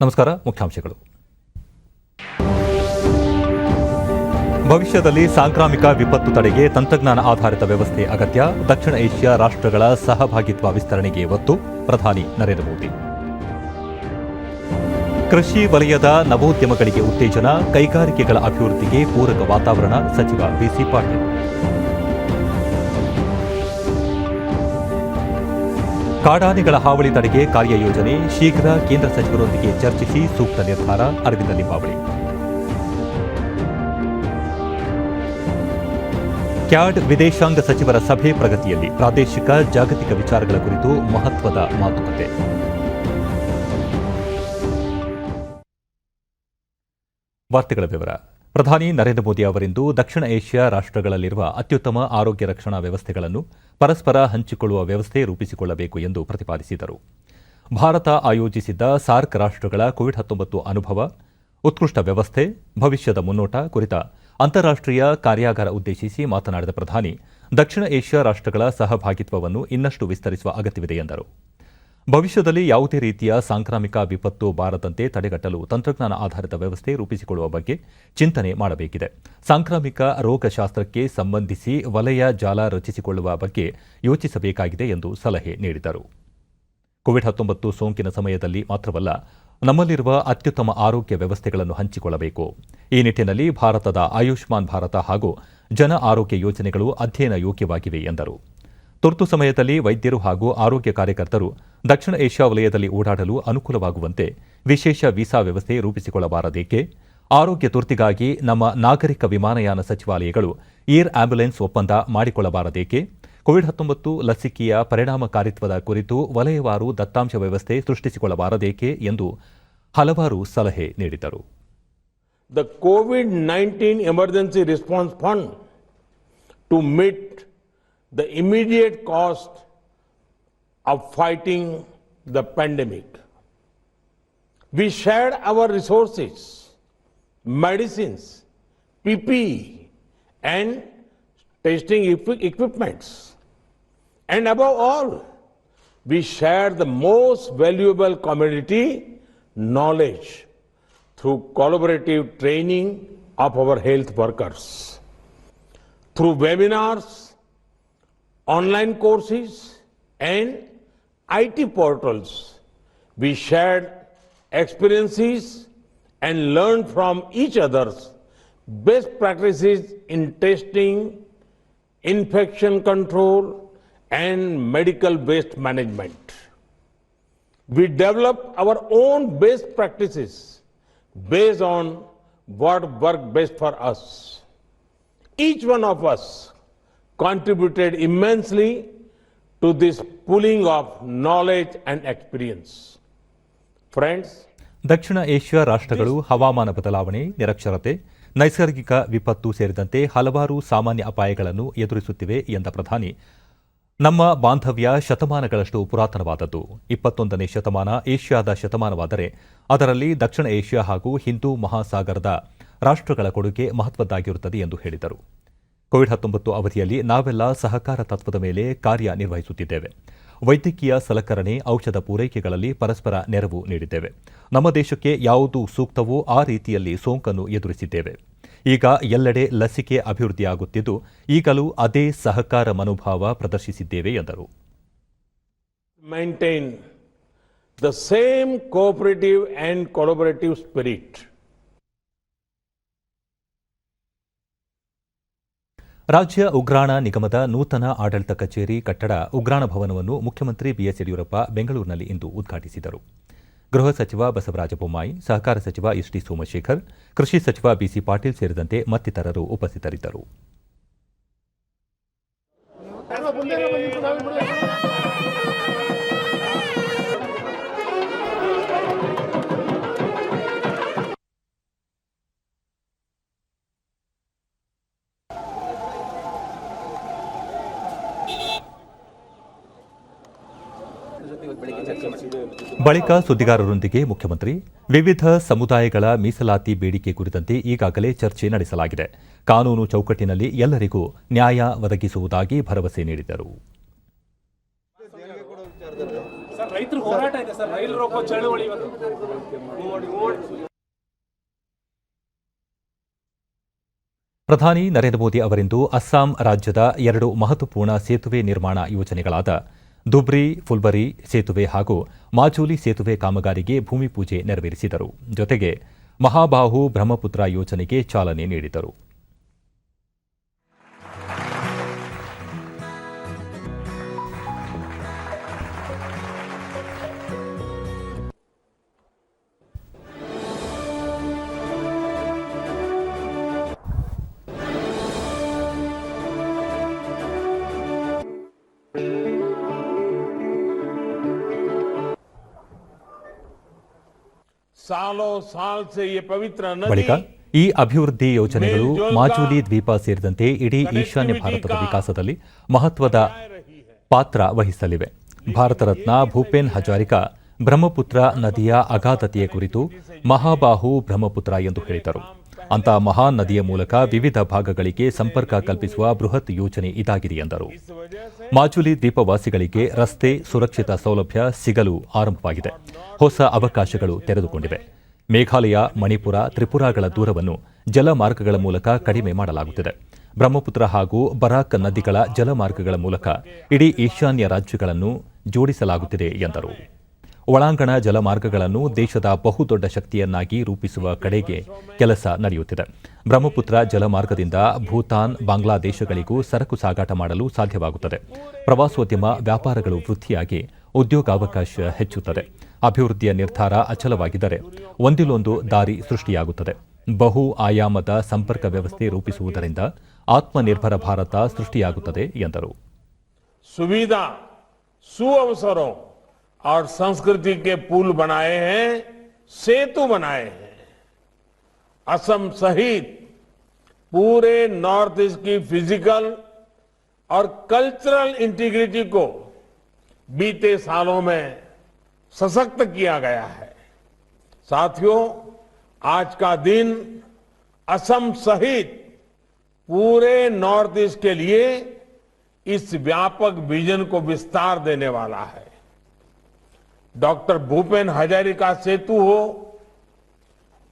ನಮಸ್ಕಾರ. ಮುಖ್ಯಾಂಶಗಳು. ಭವಿಷ್ಯದಲ್ಲಿ ಸಾಂಕ್ರಾಮಿಕ ವಿಪತ್ತು ತಡೆಗೆ ತಂತ್ರಜ್ಞಾನ ಆಧಾರಿತ ವ್ಯವಸ್ಥೆ ಅಗತ್ಯ. ದಕ್ಷಿಣ ಏಷ್ಯಾ ರಾಷ್ಟ್ರಗಳ ಸಹಭಾಗಿತ್ವ ವಿಸ್ತರಣೆಗೆ ಒತ್ತು. ಪ್ರಧಾನಿ ನರೇಂದ್ರ ಮೋದಿ. ಕೃಷಿ ವಲಯದ ನವೋದ್ಯಮಗಳಿಗೆ ಉತ್ತೇಜನ, ಕೈಗಾರಿಕೆಗಳ ಅಭಿವೃದ್ಧಿಗೆ ಪೂರಕ ವಾತಾವರಣ. ಸಚಿವ ಬಿಸಿ ಪಾಟೀಲ್. ಕಾಡಾನೆಗಳ ಹಾವಳಿ ತಡೆಗೆ ಕಾರ್ಯಯೋಜನೆ, ಶೀಘ್ರ ಕೇಂದ್ರ ಸಚಿವರೊಂದಿಗೆ ಚರ್ಚಿಸಿ ಸೂಕ್ತ ನಿರ್ಧಾರ. ಅರವಿಂದ ಲಿಂಬಾವಳಿ. ಕ್ಯಾಡ್ ವಿದೇಶಾಂಗ ಸಚಿವರ ಸಭೆ ಪ್ರಗತಿಯಲ್ಲಿ, ಪ್ರಾದೇಶಿಕ ಜಾಗತಿಕ ವಿಚಾರಗಳ ಕುರಿತು ಮಹತ್ವದ ಮಾತುಕತೆ. ವಾರ್ತೆಗಳ ವಿವರ. ಪ್ರಧಾನಿ ನರೇಂದ್ರ ಮೋದಿ ಅವರಿಂದು ದಕ್ಷಿಣ ಏಷ್ಯಾ ರಾಷ್ಟ್ರಗಳಲ್ಲಿರುವ ಅತ್ಯುತ್ತಮ ಆರೋಗ್ಯ ರಕ್ಷಣಾ ವ್ಯವಸ್ಥೆಗಳನ್ನು ಪರಸ್ಪರ ಹಂಚಿಕೊಳ್ಳುವ ವ್ಯವಸ್ಥೆ ರೂಪಿಸಿಕೊಳ್ಳಬೇಕು ಎಂದು ಪ್ರತಿಪಾದಿಸಿದರು. ಭಾರತ ಆಯೋಜಿಸಿದ್ದ ಸಾರ್ಕ್ ರಾಷ್ಟ್ರಗಳ ಕೋವಿಡ್-19 ಅನುಭವ, ಉತ್ಕೃಷ್ಟ ವ್ಯವಸ್ಥೆ, ಭವಿಷ್ಯದ ಮುನ್ನೋಟ ಕುರಿತ ಅಂತಾರಾಷ್ಟ್ರೀಯ ಕಾರ್ಯಾಗಾರ ಉದ್ದೇಶಿಸಿ ಮಾತನಾಡಿದ ಪ್ರಧಾನಿ, ದಕ್ಷಿಣ ಏಷ್ಯಾ ರಾಷ್ಟ್ರಗಳ ಸಹಭಾಗಿತ್ವವನ್ನು ಇನ್ನಷ್ಟು ವಿಸ್ತರಿಸುವ ಅಗತ್ಯವಿದೆ ಎಂದರು. ಭವಿಷ್ಯದಲ್ಲಿ ಯಾವುದೇ ರೀತಿಯ ಸಾಂಕ್ರಾಮಿಕ ವಿಪತ್ತು ಬಾರದಂತೆ ತಡೆಗಟ್ಟಲು ತಂತ್ರಜ್ಞಾನ ಆಧಾರಿತ ವ್ಯವಸ್ಥೆ ರೂಪಿಸಿಕೊಳ್ಳುವ ಬಗ್ಗೆ ಚಿಂತನೆ ಮಾಡಬೇಕಿದೆ. ಸಾಂಕ್ರಾಮಿಕ ರೋಗಶಾಸ್ತ್ರಕ್ಕೆ ಸಂಬಂಧಿಸಿ ವಲಯ ಜಾಲ ರಚಿಸಿಕೊಳ್ಳುವ ಬಗ್ಗೆ ಯೋಚಿಸಬೇಕಾಗಿದೆ ಎಂದು ಸಲಹೆ ನೀಡಿದರು. ಕೋವಿಡ್-19 ಸೋಂಕಿನ ಸಮಯದಲ್ಲಿ ಮಾತ್ರವಲ್ಲ, ನಮ್ಮಲ್ಲಿರುವ ಅತ್ಯುತ್ತಮ ಆರೋಗ್ಯ ವ್ಯವಸ್ಥೆಗಳನ್ನು ಹಂಚಿಕೊಳ್ಳಬೇಕು. ಈ ನಿಟ್ಟಿನಲ್ಲಿ ಭಾರತದ ಆಯುಷ್ಮಾನ್ ಭಾರತ ಹಾಗೂ ಜನ ಆರೋಗ್ಯ ಯೋಜನೆಗಳು ಅಧ್ಯಯನ ಯೋಗ್ಯವಾಗಿವೆ ಎಂದರು. ತುರ್ತು ಸಮಯದಲ್ಲಿ ವೈದ್ಯರು ಹಾಗೂ ಆರೋಗ್ಯ ಕಾರ್ಯಕರ್ತರು ದಕ್ಷಿಣ ಏಷ್ಯಾ ವಲಯದಲ್ಲಿ ಓಡಾಡಲು ಅನುಕೂಲವಾಗುವಂತೆ ವಿಶೇಷ ವೀಸಾ ವ್ಯವಸ್ಥೆ ರೂಪಿಸಿಕೊಳ್ಳಬಾರದೇಕೆ? ಆರೋಗ್ಯ ತುರ್ತಿಗಾಗಿ ನಮ್ಮ ನಾಗರಿಕ ವಿಮಾನಯಾನ ಸಚಿವಾಲಯಗಳು ಏರ್ ಆಂಬ್ಯುಲೆನ್ಸ್ ಒಪ್ಪಂದ ಮಾಡಿಕೊಳ್ಳಬಾರದೇಕೆ? ಕೋವಿಡ್-19 ಲಸಿಕೆಯ ಪರಿಣಾಮಕಾರಿತ್ವದ ಕುರಿತು ವಲಯವಾರು ದತ್ತಾಂಶ ವ್ಯವಸ್ಥೆ ಸೃಷ್ಟಿಸಿಕೊಳ್ಳಬಾರದೇಕೆ ಎಂದು ಹಲವಾರು ಸಲಹೆ ನೀಡಿದರು. The COVID-19 Emergency Response Fund to meet the immediate cost of fighting the pandemic. We shared our resources, medicines, PPE, and testing equipments. And above all, we shared the most valuable commodity, knowledge, through collaborative training of our health workers. Through webinars, online courses, and IT portals, we shared experiences and learned from each other's best practices in testing, infection control, and medical waste management. We developed our own best practices based on what worked best for us. Each one of us contributed immensely to this pooling of knowledge and experience. Friends, Dakshina Asia ರಾಷ್ಟ್ರಗಳು ಹವಾಮಾನ ಬದಲಾವಣೆ, ನಿರಕ್ಷರತೆ, ನೈಸರ್ಗಿಕ ವಿಪತ್ತು ಸೇರಿದಂತೆ ಹಲವಾರು ಸಾಮಾನ್ಯ ಅಪಾಯಗಳನ್ನು ಎದುರಿಸುತ್ತಿವೆ ಎಂದ ಪ್ರಧಾನಿ, ನಮ್ಮ ಬಾಂಧವ್ಯ ಶತಮಾನಗಳಷ್ಟು ಪುರಾತನವಾದದ್ದು. 21ನೇ ಶತಮಾನ ಏಷ್ಯಾದ ಶತಮಾನವಾದರೆ ಅದರಲ್ಲಿ ದಕ್ಷಿಣ ಏಷ್ಯಾ ಹಾಗೂ ಹಿಂದೂ ಮಹಾಸಾಗರದ ರಾಷ್ಟ್ರಗಳ ಕೊಡುಗೆ ಮಹತ್ವದ್ದಾಗಿರುತ್ತದೆ ಎಂದು ಹೇಳಿದರು. ಕೋವಿಡ್-19 ಅವಧಿಯಲ್ಲಿ ನಾವೆಲ್ಲ ಸಹಕಾರ ತತ್ವದ ಮೇಲೆ ಕಾರ್ಯನಿರ್ವಹಿಸುತ್ತಿದ್ದೇವೆ. ವೈದ್ಯಕೀಯ ಸಲಕರಣೆ, ಔಷಧ ಪೂರೈಕೆಗಳಲ್ಲಿ ಪರಸ್ಪರ ನೆರವು ನೀಡಿದ್ದೇವೆ. ನಮ್ಮ ದೇಶಕ್ಕೆ ಯಾವುದು ಸೂಕ್ತವೋ ಆ ರೀತಿಯಲ್ಲಿ ಸೋಂಕನ್ನು ಎದುರಿಸಿದ್ದೇವೆ. ಈಗ ಎಲ್ಲೆಡೆ ಲಸಿಕೆ ಅಭಿವೃದ್ಧಿಯಾಗುತ್ತಿದ್ದು, ಈಗಲೂ ಅದೇ ಸಹಕಾರ ಮನೋಭಾವ ಪ್ರದರ್ಶಿಸಿದ್ದೇವೆ ಎಂದರು. maintain the same cooperative and collaborative spirit. ರಾಜ್ಯ ಉಗ್ರಾಣ ನಿಗಮದ ನೂತನ ಆಡಳಿತ ಕಚೇರಿ ಕಟ್ಟಡ ಉಗ್ರಾಣ ಭವನವನ್ನು ಮುಖ್ಯಮಂತ್ರಿ ಬಿಎಸ್ ಯಡಿಯೂರಪ್ಪ ಬೆಂಗಳೂರಿನಲ್ಲಿ ಇಂದು ಉದ್ಘಾಟಿಸಿದರು. ಗೃಹ ಸಚಿವ ಬಸವರಾಜ ಬೊಮ್ಮಾಯಿ, ಸಹಕಾರ ಸಚಿವ ಎಸ್ಟಿ ಸೋಮಶೇಖರ್, ಕೃಷಿ ಸಚಿವ ಬಿಸಿ ಪಾಟೀಲ್ ಸೇರಿದಂತೆ ಮತ್ತಿತರರು ಉಪಸ್ಥಿತರಿದ್ದರು. ಬಳಿಕ ಸುದ್ದಿಗಾರರೊಂದಿಗೆ ಮುಖ್ಯಮಂತ್ರಿ ವಿವಿಧ ಸಮುದಾಯಗಳ ಮೀಸಲಾತಿ ಬೇಡಿಕೆ ಕುರಿತಂತೆ ಈಗಾಗಲೇ ಚರ್ಚೆ ನಡೆಸಲಾಗಿದೆ. ಕಾನೂನು ಚೌಕಟ್ಟಿನಲ್ಲಿ ಎಲ್ಲರಿಗೂ ನ್ಯಾಯ ಒದಗಿಸುವುದಾಗಿ ಭರವಸೆ ನೀಡಿದರು. ರೈತರ ಹೋರಾಟ ಇದೆ ಸರ್, ರೈಲು ರೋಕೋ ಚಳವಳಿ ಇವತ್ತು. ಪ್ರಧಾನಿ ನರೇಂದ್ರ ಮೋದಿ ಅವರಿಂದು ಅಸ್ಸಾಂ ರಾಜ್ಯದ 2 ಮಹತ್ವಪೂರ್ಣ ಸೇತುವೆ ನಿರ್ಮಾಣ ಯೋಜನೆಗಳಾದ ಧುಬ್ರಿ ಫುಲ್ಬರಿ ಸೇತುವೆ ಹಾಗೂ ಮಾಜೂಲಿ ಸೇತುವೆ ಕಾಮಗಾರಿಗೆ ಭೂಮಿ ಪೂಜೆ ನೆರವೇರಿಸಿದರು. ಜೊತೆಗೆ ಮಹಾಬಾಹು ಬ್ರಹ್ಮಪುತ್ರ ಯೋಜನೆಗೆ ಚಾಲನೆ ನೀಡಿದರು. सालों साल से ये पवित्र ಬಳಿಕ नदी ಈ ಅಭಿವೃದ್ಧಿ ಯೋಜನೆಗಳು ಮಾಜೂಲಿ ದ್ವೀಪ ಸೇರಿದಂತೆ ಇಡೀ ಈಶಾನ್ಯ ಭಾರತದ ವಿಕಾಸದಲ್ಲಿ ಮಹತ್ವದ ಪಾತ್ರ ವಹಿಸಲಿವೆ. ಭಾರತ ರತ್ನ ಭೂಪೇನ್ ಹಜಾರಿಕಾ ಬ್ರಹ್ಮಪುತ್ರ ನದಿಯ ಅಗಾಧತೆಯ ಕುರಿತು ಮಹಾಬಾಹು ಬ್ರಹ್ಮಪುತ್ರ ಎಂದು ಹೇಳಿದರು. ಅಂತ ಮಹಾನ್ ನದಿಯ ಮೂಲಕ ವಿವಿಧ ಭಾಗಗಳಿಗೆ ಸಂಪರ್ಕ ಕಲ್ಪಿಸುವ ಬೃಹತ್ ಯೋಜನೆ ಇದಾಗಿದೆ ಎಂದರು. ಮಾಜುಲಿ ದ್ವೀಪವಾಸಿಗಳಿಗೆ ರಸ್ತೆ ಸುರಕ್ಷಿತ ಸೌಲಭ್ಯ ಸಿಗಲು ಆರಂಭವಾಗಿದೆ. ಹೊಸ ಅವಕಾಶಗಳು ತೆರೆದುಕೊಂಡಿವೆ. ಮೇಘಾಲಯ, ಮಣಿಪುರ, ತ್ರಿಪುರಾಗಳ ದೂರವನ್ನು ಜಲಮಾರ್ಗಗಳ ಮೂಲಕ ಕಡಿಮೆ ಮಾಡಲಾಗುತ್ತಿದೆ. ಬ್ರಹ್ಮಪುತ್ರ ಹಾಗೂ ಬರಾಕ್ ನದಿಗಳ ಜಲಮಾರ್ಗಗಳ ಮೂಲಕ ಇಡೀ ಈಶಾನ್ಯ ರಾಜ್ಯಗಳನ್ನು ಜೋಡಿಸಲಾಗುತ್ತಿದೆ ಎಂದರು. ಒಳಾಂಗಣ ಜಲಮಾರ್ಗಗಳನ್ನು ದೇಶದ ಬಹುದೊಡ್ಡ ಶಕ್ತಿಯನ್ನಾಗಿ ರೂಪಿಸುವ ಕಡೆಗೆ ಕೆಲಸ ನಡೆಯುತ್ತಿದೆ. ಬ್ರಹ್ಮಪುತ್ರ ಜಲಮಾರ್ಗದಿಂದ ಭೂತಾನ್, ಬಾಂಗ್ಲಾದೇಶಗಳಿಗೂ ಸರಕು ಸಾಗಾಟ ಮಾಡಲು ಸಾಧ್ಯವಾಗುತ್ತದೆ. ಪ್ರವಾಸೋದ್ಯಮ, ವ್ಯಾಪಾರಗಳು ವೃದ್ಧಿಯಾಗಿ ಉದ್ಯೋಗಾವಕಾಶ ಹೆಚ್ಚುತ್ತದೆ. ಅಭಿವೃದ್ಧಿಯ ನಿರ್ಧಾರ ಅಚಲವಾಗಿದ್ದರೆ ಒಂದಿಲ್ಲೊಂದು ದಾರಿ ಸೃಷ್ಟಿಯಾಗುತ್ತದೆ. ಬಹು ಆಯಾಮದ ಸಂಪರ್ಕ ವ್ಯವಸ್ಥೆ ರೂಪಿಸುವುದರಿಂದ ಆತ್ಮನಿರ್ಭರ ಭಾರತ ಸೃಷ್ಟಿಯಾಗುತ್ತದೆ ಎಂದರು. सुविधा, सुअवसरों और संस्कृति के पुल बनाए हैं, सेतु बनाए हैं. असम सहित पूरे नॉर्थ ईस्ट की फिजिकल और कल्चरल इंटीग्रिटी को बीते सालों में सशक्त किया गया है. साथियों, आज का दिन असम सहित पूरे नॉर्थ ईस्ट के लिए इस व्यापक विजन को विस्तार देने वाला है. डॉक्टर भूपेन हजारिका सेतु हो,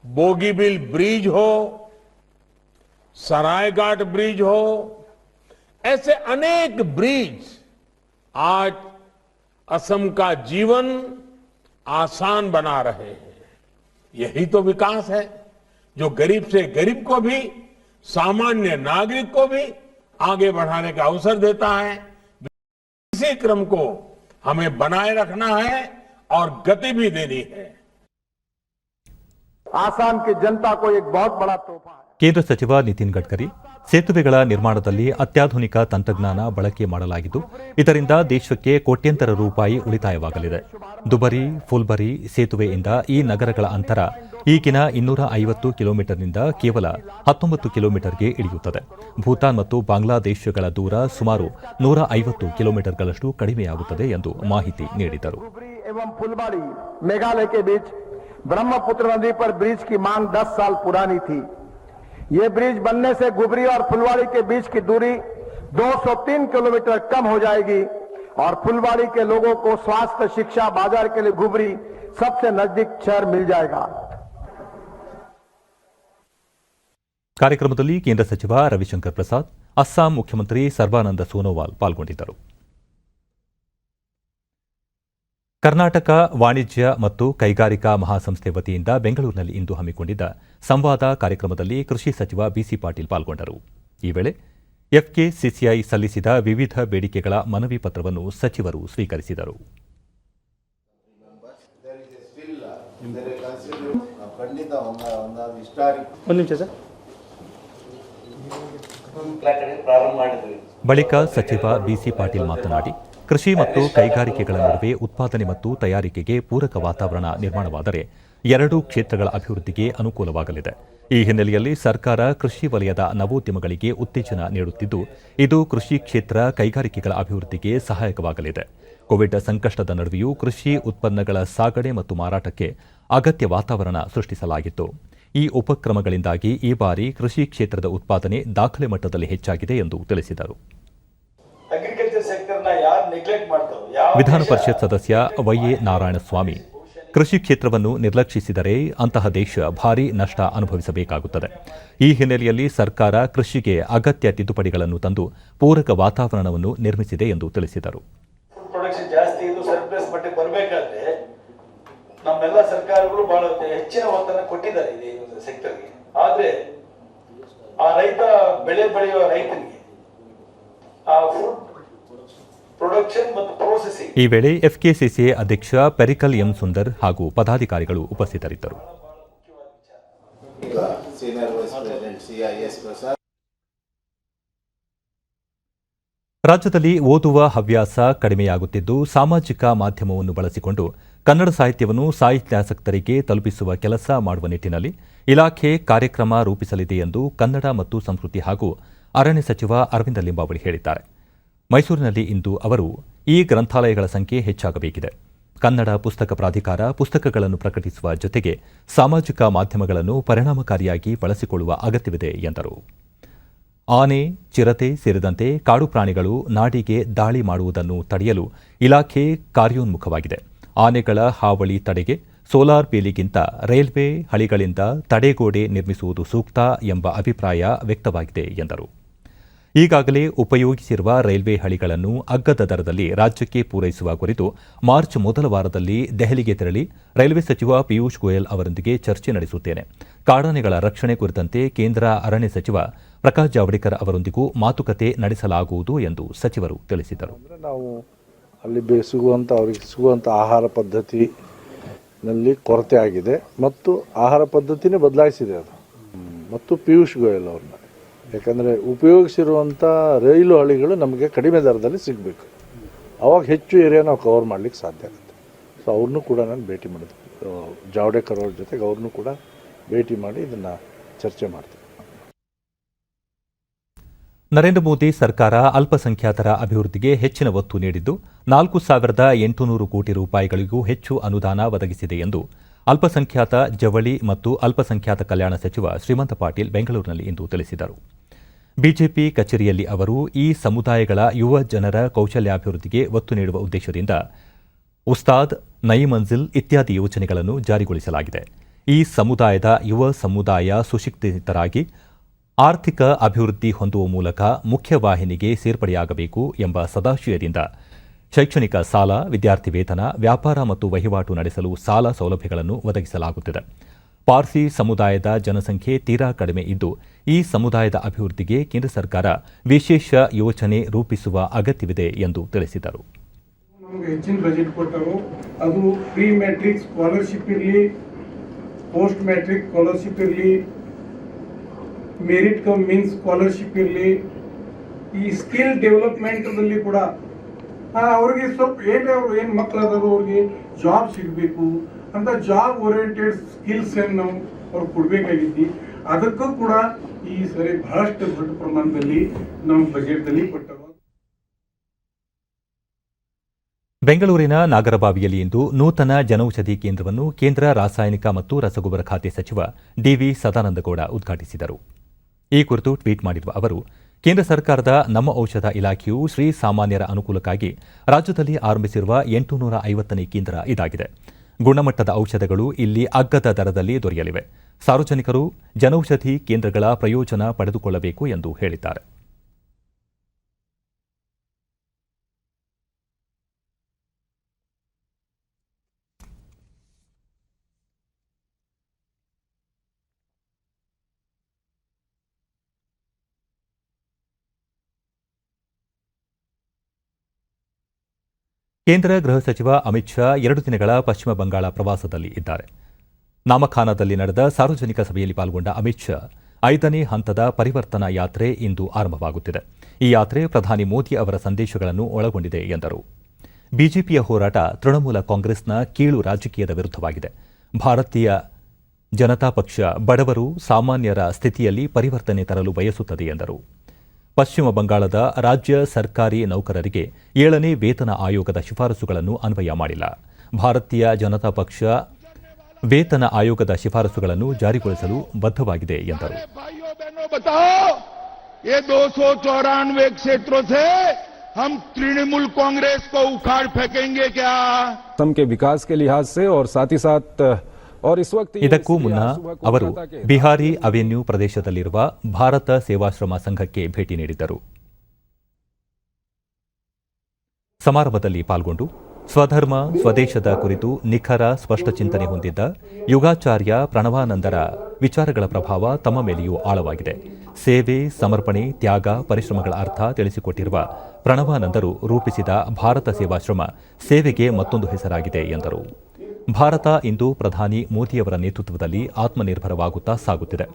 बोगीबिल ब्रिज हो, सरायघाट ब्रिज हो, ऐसे अनेक ब्रिज आज असम का जीवन आसान बना रहे हैं. यही तो विकास है जो गरीब से गरीब को भी, सामान्य नागरिक को भी आगे बढ़ाने का अवसर देता है. इसी क्रम को हमें बनाए रखना है और गति भी देनी है. आसाम की जनता को एक बहुत बड़ा तोहफा है. ಕೇಂದ್ರ ಸಚಿವ ನಿತಿನ್ ಗಡ್ಕರಿ, ಸೇತುವೆಗಳ ನಿರ್ಮಾಣದಲ್ಲಿ ಅತ್ಯಾಧುನಿಕ ತಂತ್ರಜ್ಞಾನ ಬಳಕೆ ಮಾಡಲಾಗಿದ್ದು, ಇದರಿಂದ ದೇಶಕ್ಕೆ ಕೋಟ್ಯಂತರ ರೂಪಾಯಿ ಉಳಿತಾಯವಾಗಲಿದೆ. ದುಬರಿ ಫುಲ್ಬರಿ ಸೇತುವೆಯಿಂದ ಈ ನಗರಗಳ ಅಂತರ ಈಗಿನ 250 ಕಿಲೋಮೀಟರ್ನಿಂದ ಕೇವಲ 19 ಕಿಲೋಮೀಟರ್ಗೆ ಇಳಿಯುತ್ತದೆ. ಭೂತಾನ್ ಮತ್ತು ಬಾಂಗ್ಲಾದೇಶಗಳ ದೂರ ಸುಮಾರು 150 ಕಿಲೋಮೀಟರ್ಗಳಷ್ಟು ಕಡಿಮೆಯಾಗುತ್ತದೆ ಎಂದು ಮಾಹಿತಿ ನೀಡಿದರು. एवं फुलबाड़ी मेघालय के बीच ब्रह्मपुत्र नदी पर ब्रिज की मांग 10 साल पुरानी थी. ये ब्रिज बनने से गुबरी और फुलवाड़ी के बीच की दूरी 203 किलोमीटर कम हो जाएगी और फुलवाड़ी के लोगों को स्वास्थ्य, शिक्षा, बाजार के लिए गुबरी सबसे नजदीक शहर मिल जाएगा. ಕಾರ್ಯಕ್ರಮದಲ್ಲಿ ಕೇಂದ್ರ ಸಚಿವ ರವಿಶಂಕರ್ ಪ್ರಸಾದ್, ಅಸ್ಸಾಂ ಮುಖ್ಯಮಂತ್ರಿ ಸರ್ಬಾನಂದ ಸೋನೋವಾಲ್ ಪಾಲ್ಗೊಂಡಿದ್ದರು. ಕರ್ನಾಟಕ ವಾಣಿಜ್ಯ ಮತ್ತು ಕೈಗಾರಿಕಾ ಮಹಾಸಂಸ್ಥೆ ವತಿಯಿಂದ ಬೆಂಗಳೂರಿನಲ್ಲಿ ಇಂದು ಹಮ್ಮಿಕೊಂಡಿದ್ದ ಸಂವಾದ ಕಾರ್ಯಕ್ರಮದಲ್ಲಿ ಕೃಷಿ ಸಚಿವ ಬಿಸಿ ಪಾಟೀಲ್ ಪಾಲ್ಗೊಂಡರು. ಈ ವೇಳೆ ಎಫ್ಕೆಸಿಸಿಐ ಸಲ್ಲಿಸಿದ ವಿವಿಧ ಬೇಡಿಕೆಗಳ ಮನವಿ ಪತ್ರವನ್ನು ಸಚಿವರು ಸ್ವೀಕರಿಸಿದರು. ಬಳಿಕ ಸಚಿವ ಬಿಸಿ ಪಾಟೀಲ್ ಮಾತನಾಡಿ, ಕೃಷಿ ಮತ್ತು ಕೈಗಾರಿಕೆಗಳ ನಡುವೆ ಉತ್ಪಾದನೆ ಮತ್ತು ತಯಾರಿಕೆಗೆ ಪೂರಕ ವಾತಾವರಣ ನಿರ್ಮಾಣವಾದರೆ ಎರಡೂ ಕ್ಷೇತ್ರಗಳ ಅಭಿವೃದ್ಧಿಗೆ ಅನುಕೂಲವಾಗಲಿದೆ. ಈ ಹಿನ್ನೆಲೆಯಲ್ಲಿ ಸರ್ಕಾರ ಕೃಷಿ ವಲಯದ ನವೋದ್ಯಮಗಳಿಗೆ ಉತ್ತೇಜನ ನೀಡುತ್ತಿದ್ದು, ಇದು ಕೃಷಿ ಕ್ಷೇತ್ರ, ಕೈಗಾರಿಕೆಗಳ ಅಭಿವೃದ್ಧಿಗೆ ಸಹಾಯಕವಾಗಲಿದೆ. ಕೋವಿಡ್ ಸಂಕಷ್ಟದ ನಡುವೆಯೂ ಕೃಷಿ ಉತ್ಪನ್ನಗಳ ಸಾಗಣೆ ಮತ್ತು ಮಾರಾಟಕ್ಕೆ ಅಗತ್ಯ ವಾತಾವರಣ ಸೃಷ್ಟಿಸಲಾಗಿತ್ತು. ಈ ಉಪಕ್ರಮಗಳಿಂದಾಗಿ ಈ ಬಾರಿ ಕೃಷಿ ಕ್ಷೇತ್ರದ ಉತ್ಪಾದನೆ ದಾಖಲೆ ಮಟ್ಟದಲ್ಲಿ ಹೆಚ್ಚಾಗಿದೆ ಎಂದು ತಿಳಿಸಿದರು. ಅಗ್ರಿಕಲ್ಚರ್ ಸೆಕ್ಟರ್ನ ಯಾರು ನೆಗ್ಲೆಕ್ಟ್ ಮಾಡ್ತಾರೋ, ಯಾವ ವಿಧಾನ ಪರಿಷತ್ ಸದಸ್ಯ ವೈಎ ನಾರಾಯಣಸ್ವಾಮಿ, ಕೃಷಿ ಕ್ಷೇತ್ರವನ್ನು ನಿರ್ಲಕ್ಷಿಸಿದರೆ ಅಂತಹ ದೇಶ ಭಾರೀ ನಷ್ಟ ಅನುಭವಿಸಬೇಕಾಗುತ್ತದೆ. ಈ ಹಿನ್ನೆಲೆಯಲ್ಲಿ ಸರ್ಕಾರ ಕೃಷಿಗೆ ಅಗತ್ಯ ತಿದ್ದುಪಡಿಗಳನ್ನು ತಂದು ಪೂರಕ ವಾತಾವರಣವನ್ನು ನಿರ್ಮಿಸಿದೆ ಎಂದು ತಿಳಿಸಿದರು. ಫುಡ್ ಪ್ರೊಡಕ್ಷನ್ ಜಾಸ್ತಿ ಇದು ಸರ್ಪ್ಲಸ್ ಮಟ್ಟಿಗೆ ಬರಬೇಕಾದ್ರೆ ನಮ್ಮೆಲ್ಲ ಸರ್ಕಾರಗಳು ಬಹಳ ಹೆಚ್ಚಿನ ಒತ್ತನ್ನು ಕೊಟ್ಟಿದ್ದಾರೆ ಈ ಒಂದು ಸೆಕ್ಟರ್ಗೆ. ಆದ್ರೆ ಆ ರೈತ ಬೆಳೆಯುವ ರೈತನಿಗೆ ಆ ಫುಡ್ ಪ್ರೊಡಕ್ಷನ್ ಮತ್ತು ಪ್ರೊಸೆಸಿಂಗ್. ಈ ವೇಳೆ ಎಫ್ಕೆಸಿಸಿಎ ಅಧ್ಯಕ್ಷ ಪೆರಿಕಲ್ ಎಂ ಸುಂದರ್ ಹಾಗೂ ಪದಾಧಿಕಾರಿಗಳು ಉಪಸ್ಥಿತರಿದ್ದರು. ರಾಜ್ಯದಲ್ಲಿ ಓದುವ ಹವ್ಯಾಸ ಕಡಿಮೆಯಾಗುತ್ತಿದ್ದು, ಸಾಮಾಜಿಕ ಮಾಧ್ಯಮವನ್ನು ಬಳಸಿಕೊಂಡು ಕನ್ನಡ ಸಾಹಿತ್ಯವನ್ನು ಸಾಹಿತ್ಯಾಸಕ್ತರಿಗೆ ತಲುಪಿಸುವ ಕೆಲಸ ಮಾಡುವ ನಿಟ್ಟಿನಲ್ಲಿ ಇಲಾಖೆ ಕಾರ್ಯಕ್ರಮ ರೂಪಿಸಲಿದೆ ಎಂದು ಕನ್ನಡ ಮತ್ತು ಸಂಸ್ಕೃತಿ ಹಾಗೂ ಅರಣ್ಯ ಸಚಿವ ಅರವಿಂದ ಲಿಂಬಾವಳಿ ಹೇಳಿದ್ದಾರೆ. ಮೈಸೂರಿನಲ್ಲಿ ಇಂದು ಅವರು ಈ ಗ್ರಂಥಾಲಯಗಳ ಸಂಖ್ಯೆ ಹೆಚ್ಚಾಗಬೇಕಿದೆ, ಕನ್ನಡ ಪುಸ್ತಕ ಪ್ರಾಧಿಕಾರ ಪುಸ್ತಕಗಳನ್ನು ಪ್ರಕಟಿಸುವ ಜೊತೆಗೆ ಸಾಮಾಜಿಕ ಮಾಧ್ಯಮಗಳನ್ನು ಪರಿಣಾಮಕಾರಿಯಾಗಿ ಬಳಸಿಕೊಳ್ಳುವ ಅಗತ್ಯವಿದೆ ಎಂದರು. ಆನೆ, ಚಿರತೆ ಸೇರಿದಂತೆ ಕಾಡು ಪ್ರಾಣಿಗಳು ನಾಡಿಗೆ ದಾಳಿ ಮಾಡುವುದನ್ನು ತಡೆಯಲು ಇಲಾಖೆ ಕಾರ್ಯೋನ್ಮುಖವಾಗಿದೆ. ಆನೆಗಳ ಹಾವಳಿ ತಡೆಗೆ ಸೋಲಾರ್ ಬೇಲಿಗಿಂತ ರೈಲ್ವೆ ಹಳಿಗಳಿಂದ ತಡೆಗೋಡೆ ನಿರ್ಮಿಸುವುದು ಸೂಕ್ತ ಎಂಬ ಅಭಿಪ್ರಾಯ ವ್ಯಕ್ತವಾಗಿದೆ ಎಂದರು. ಈಗಾಗಲೇ ಉಪಯೋಗಿಸಿರುವ ರೈಲ್ವೆ ಹಳಿಗಳನ್ನು ಅಗ್ಗದ ದರದಲ್ಲಿ ರಾಜ್ಯಕ್ಕೆ ಪೂರೈಸುವ ಕುರಿತು ಮಾರ್ಚ್ ಮೊದಲ ವಾರದಲ್ಲಿ ದೆಹಲಿಗೆ ತೆರಳಿ ರೈಲ್ವೆ ಸಚಿವ ಪಿಯೂಷ್ ಗೋಯಲ್ ಅವರೊಂದಿಗೆ ಚರ್ಚೆ ನಡೆಸುತ್ತೇನೆ. ಕಾಡಾನೆಗಳ ರಕ್ಷಣೆ ಕುರಿತಂತೆ ಕೇಂದ್ರ ಅರಣ್ಯ ಸಚಿವ ಪ್ರಕಾಶ್ ಜಾವಡೇಕರ್ ಅವರೊಂದಿಗೂ ಮಾತುಕತೆ ನಡೆಸಲಾಗುವುದು ಎಂದು ಸಚಿವರು ತಿಳಿಸಿದರು. ನಾವು ಅಲ್ಲಿ ಅವರಿಗೆ ಸಿಗುವಂಥ ಆಹಾರ ಪದ್ಧತಿನಲ್ಲಿ ಕೊರತೆ ಆಗಿದೆ ಮತ್ತು ಆಹಾರ ಪದ್ಧತಿನೇ ಬದಲಾಯಿಸಿದೆ ಅದು ಮತ್ತು ಪಿಯೂಷ್ ಗೋಯಲ್ ಅವ್ರನ್ನ. ಯಾಕಂದರೆ ಉಪಯೋಗಿಸಿರುವಂಥ ರೈಲು ಹಳಿಗಳು ನಮಗೆ ಕಡಿಮೆ ದರದಲ್ಲಿ ಸಿಗಬೇಕು, ಅವಾಗ ಹೆಚ್ಚು ಏರಿಯಾ ನಾವು ಕವರ್ ಮಾಡಲಿಕ್ಕೆ ಸಾಧ್ಯ ಆಗುತ್ತೆ. ಸೊ ಅವ್ರನ್ನೂ ಕೂಡ ನಾನು ಭೇಟಿ ಮಾಡಿದೆ, ಜಾವಡೇಕರ್ ಅವ್ರ ಜೊತೆಗೆ ಅವ್ರನ್ನೂ ಕೂಡ ಭೇಟಿ ಮಾಡಿ ಇದನ್ನು ಚರ್ಚೆ ಮಾಡ್ತೀನಿ. ನರೇಂದ್ರ ಮೋದಿ ಸರ್ಕಾರ ಅಲ್ಪಸಂಖ್ಯಾತರ ಅಭಿವೃದ್ಧಿಗೆ ಹೆಚ್ಚಿನ ಒತ್ತು ನೀಡಿದ್ದು 4,800 ಕೋಟಿ ರೂಪಾಯಿಗಳಿಗೂ ಹೆಚ್ಚು ಅನುದಾನ ಒದಗಿಸಿದೆ ಎಂದು ಅಲ್ಪಸಂಖ್ಯಾತ ಜವಳಿ ಮತ್ತು ಅಲ್ಪಸಂಖ್ಯಾತ ಕಲ್ಯಾಣ ಸಚಿವ ಶ್ರೀಮಂತ ಪಾಟೀಲ್ ಬೆಂಗಳೂರಿನಲ್ಲಿ ಇಂದು ತಿಳಿಸಿದರು. ಬಿಜೆಪಿ ಕಚೇರಿಯಲ್ಲಿ ಅವರು ಈ ಸಮುದಾಯಗಳ ಯುವ ಜನರ ಕೌಶಲ್ಯಾಭಿವೃದ್ಧಿಗೆ ಒತ್ತು ನೀಡುವ ಉದ್ದೇಶದಿಂದ ಉಸ್ತಾದ್ ನೈ ಮಂಜಿಲ್ ಇತ್ಯಾದಿ ಯೋಜನೆಗಳನ್ನು ಜಾರಿಗೊಳಿಸಲಾಗಿದೆ. ಈ ಸಮುದಾಯದ ಯುವ ಸಮುದಾಯ ಸುಶಿಕ್ಷಿತರಾಗಿ ಆರ್ಥಿಕ ಅಭಿವೃದ್ಧಿ ಹೊಂದುವ ಮೂಲಕ ಮುಖ್ಯವಾಹಿನಿಗೆ ಸೇರ್ಪಡೆಯಾಗಬೇಕು ಎಂಬ ಸದಾಶಯದಿಂದ ಶೈಕ್ಷಣಿಕ ಸಾಲ, ವಿದ್ಯಾರ್ಥಿ ವೇತನ, ವ್ಯಾಪಾರ ಮತ್ತು ವಹಿವಾಟು ನಡೆಸಲು ಸಾಲ ಸೌಲಭ್ಯಗಳನ್ನು ಒದಗಿಸಲಾಗುತ್ತಿದೆ. ಪಾರ್ಸಿ ಸಮುದಾಯದ ಜನಸಂಖ್ಯೆ ತೀರಾ ಕಡಿಮೆ ಇದ್ದು, ಈ ಸಮುದಾಯದ ಅಭಿವೃದ್ಧಿಗೆ ಕೇಂದ್ರ ಸರ್ಕಾರ ವಿಶೇಷ ಯೋಜನೆ ರೂಪಿಸುವ ಅಗತ್ಯವಿದೆ ಎಂದು ತಿಳಿಸಿದರು. ನಮಗೆ ಹೆಚ್ಚಿನ ಬಜೆಟ್ ಕೊಟ್ಟರು. ಅದು ಪ್ರೀ ಮ್ಯಾಟ್ರಿಕ್ ಸ್ಕಾಲರ್ಶಿಪ್ ಇರಲಿ, ಪೋಸ್ಟ್ ಮ್ಯಾಟ್ರಿಕ್ ಸ್ಕಾಲರ್ಶಿಪ್ ಇರಲಿ, ಮೆರಿಟ್ ಕಮ್ ಮೀನ್ಸ್ ಸ್ಕಾಲರ್ಶಿಪ್ ಇರಲಿ, ಈ ಸ್ಕಿಲ್ ಡೆವಲಪ್ಮೆಂಟ್ದಲ್ಲಿ ಕೂಡ ಅವ್ರಿಗೆ ಸ್ವಲ್ಪ ಏನು ಮಕ್ಕಳಾದರೂ ಅವ್ರಿಗೆ ಜಾಬ್ ಸಿಗಬೇಕು ಅಂತ ಜಾಬ್ ಓರಿಯೆಂಟೆಡ್ ಸ್ಕಿಲ್ಸ್ ನಾವು ಅವ್ರಿಗೆ ಕೊಡಬೇಕಾಗಿತ್ತು. ಅದಕ್ಕೂ ಕೂಡ ಈ ಸರಿ ಬಹಳಷ್ಟು ದೊಡ್ಡ ಪ್ರಮಾಣದಲ್ಲಿ ನಾವು ಬಜೆಟ್ನಲ್ಲಿ ಕೊಟ್ಟರು. ಬೆಂಗಳೂರಿನ ನಾಗರಬಾವಿಯಲ್ಲಿ ಇಂದು ನೂತನ ಜನೌಷಧಿ ಕೇಂದ್ರವನ್ನು ಕೇಂದ್ರ ರಾಸಾಯನಿಕ ಮತ್ತು ರಸಗೊಬ್ಬರ ಖಾತೆ ಸಚಿವ ಡಿವಿ ಸದಾನಂದಗೌಡ ಉದ್ಘಾಟಿಸಿದರು. ಈ ಕುರಿತು ಟ್ವೀಟ್ ಮಾಡಿರುವ ಅವರು, ಕೇಂದ್ರ ಸರ್ಕಾರದ ನಮ್ಮ ಔಷಧ ಇಲಾಖೆಯು ಶ್ರೀ ಸಾಮಾನ್ಯರ ಅನುಕೂಲಕ್ಕಾಗಿ ರಾಜ್ಯದಲ್ಲಿ ಆರಂಭಿಸಿರುವ 850ನೇ ಕೇಂದ್ರ ಇದಾಗಿದೆ. ಗುಣಮಟ್ಟದ ಔಷಧಗಳು ಇಲ್ಲಿ ಅಗ್ಗದ ದರದಲ್ಲಿ ದೊರೆಯಲಿವೆ. ಸಾರ್ವಜನಿಕರು ಜನೌಷಧಿ ಕೇಂದ್ರಗಳ ಪ್ರಯೋಜನ ಪಡೆದುಕೊಳ್ಳಬೇಕು ಎಂದು ಹೇಳಿದ್ದಾರೆ. ಕೇಂದ್ರ ಗೃಹ ಸಚಿವ ಅಮಿತ್ ಶಾ 2 ದಿನಗಳ ಪಶ್ಚಿಮ ಬಂಗಾಳ ಪ್ರವಾಸದಲ್ಲಿ ಇದ್ದಾರೆ. ನಾಮಖಾನಾದಲ್ಲಿ ನಡೆದ ಸಾರ್ವಜನಿಕ ಸಭೆಯಲ್ಲಿ ಪಾಲ್ಗೊಂಡ ಅಮಿತ್ ಶಾ 5ನೇ ಹಂತದ ಪರಿವರ್ತನಾ ಯಾತ್ರೆ ಇಂದು ಆರಂಭವಾಗುತ್ತಿದೆ. ಈ ಯಾತ್ರೆ ಪ್ರಧಾನಿ ಮೋದಿ ಅವರ ಸಂದೇಶಗಳನ್ನು ಒಳಗೊಂಡಿದೆ ಎಂದರು. ಬಿಜೆಪಿಯ ಹೋರಾಟ ತೃಣಮೂಲ ಕಾಂಗ್ರೆಸ್ನ ಕೀಳು ರಾಜಕೀಯದ ವಿರುದ್ಧವಾಗಿದೆ. ಭಾರತೀಯ ಜನತಾ ಪಕ್ಷ ಬಡವರು, ಸಾಮಾನ್ಯರ ಸ್ಥಿತಿಯಲ್ಲಿ ಪರಿವರ್ತನೆ ತರಲು ಬಯಸುತ್ತದೆ ಎಂದರು. ಪಶ್ಚಿಮ ಬಂಗಾಳದ ರಾಜ್ಯ ಸರ್ಕಾರಿ ನೌಕರರಿಗೆ 7ನೇ ವೇತನ ಆಯೋಗದ ಶಿಫಾರಸುಗಳನ್ನು ಅನ್ವಯ ಮಾಡಿಲ್ಲ. ಭಾರತೀಯ ಜನತಾ ಪಕ್ಷ ವೇತನ ಆಯೋಗದ ಶಿಫಾರಸುಗಳನ್ನು ಜಾರಿಗೊಳಿಸಲು ಬದ್ಧವಾಗಿದೆ ಎಂದರು. ये 294 क्षेत्रों से हम तृणमूल कांग्रेस को उखाड़ फेंकेंगे क्या? असम के विकास के लिहाज से और साथ ही साथ और इस वक्त ಇದಕ್ಕೂ ಮುನ್ನ ಅವರು ಬಿಹಾರಿ ಅವೆನ್ಯೂ ಪ್ರದೇಶದಲ್ಲಿರುವ ಭಾರತ ಸೇವಾಶ್ರಮ ಸಂಘಕ್ಕೆ ಭೇಟಿ ನೀಡಿದ್ದರು. ಸಮಾರಂಭದಲ್ಲಿ ಪಾಲ್ಗೊಂಡು ಸ್ವಧರ್ಮ ಸ್ವದೇಶದ ಕುರಿತು ನಿಖರ ಸ್ಪಷ್ಟ ಚಿಂತನೆ ಹೊಂದಿದ್ದ ಯುಗಾಚಾರ್ಯ ಪ್ರಣವಾನಂದರ ವಿಚಾರಗಳ ಪ್ರಭಾವ ತಮ್ಮ ಮೇಲೆಯೂ ಆಳವಾಗಿದೆ. ಸೇವೆ, ಸಮರ್ಪಣೆ, ತ್ಯಾಗ, ಪರಿಶ್ರಮಗಳ ಅರ್ಥ ತಿಳಿಸಿಕೊಟ್ಟಿರುವ ಪ್ರಣವಾನಂದರು ರೂಪಿಸಿದ ಭಾರತ ಸೇವಾಶ್ರಮ ಸೇವೆಗೆ ಮತ್ತೊಂದು ಹೆಸರಾಗಿದೆ ಎಂದರು. ಭಾರತ ಇಂದು ಪ್ರಧಾನಿ ಮೋದಿಯವರ ನೇತೃತ್ವದಲ್ಲಿ ಆತ್ಮನಿರ್ಭರವಾಗುತ್ತಾ ಸಾಗುತ್ತಿದೆ.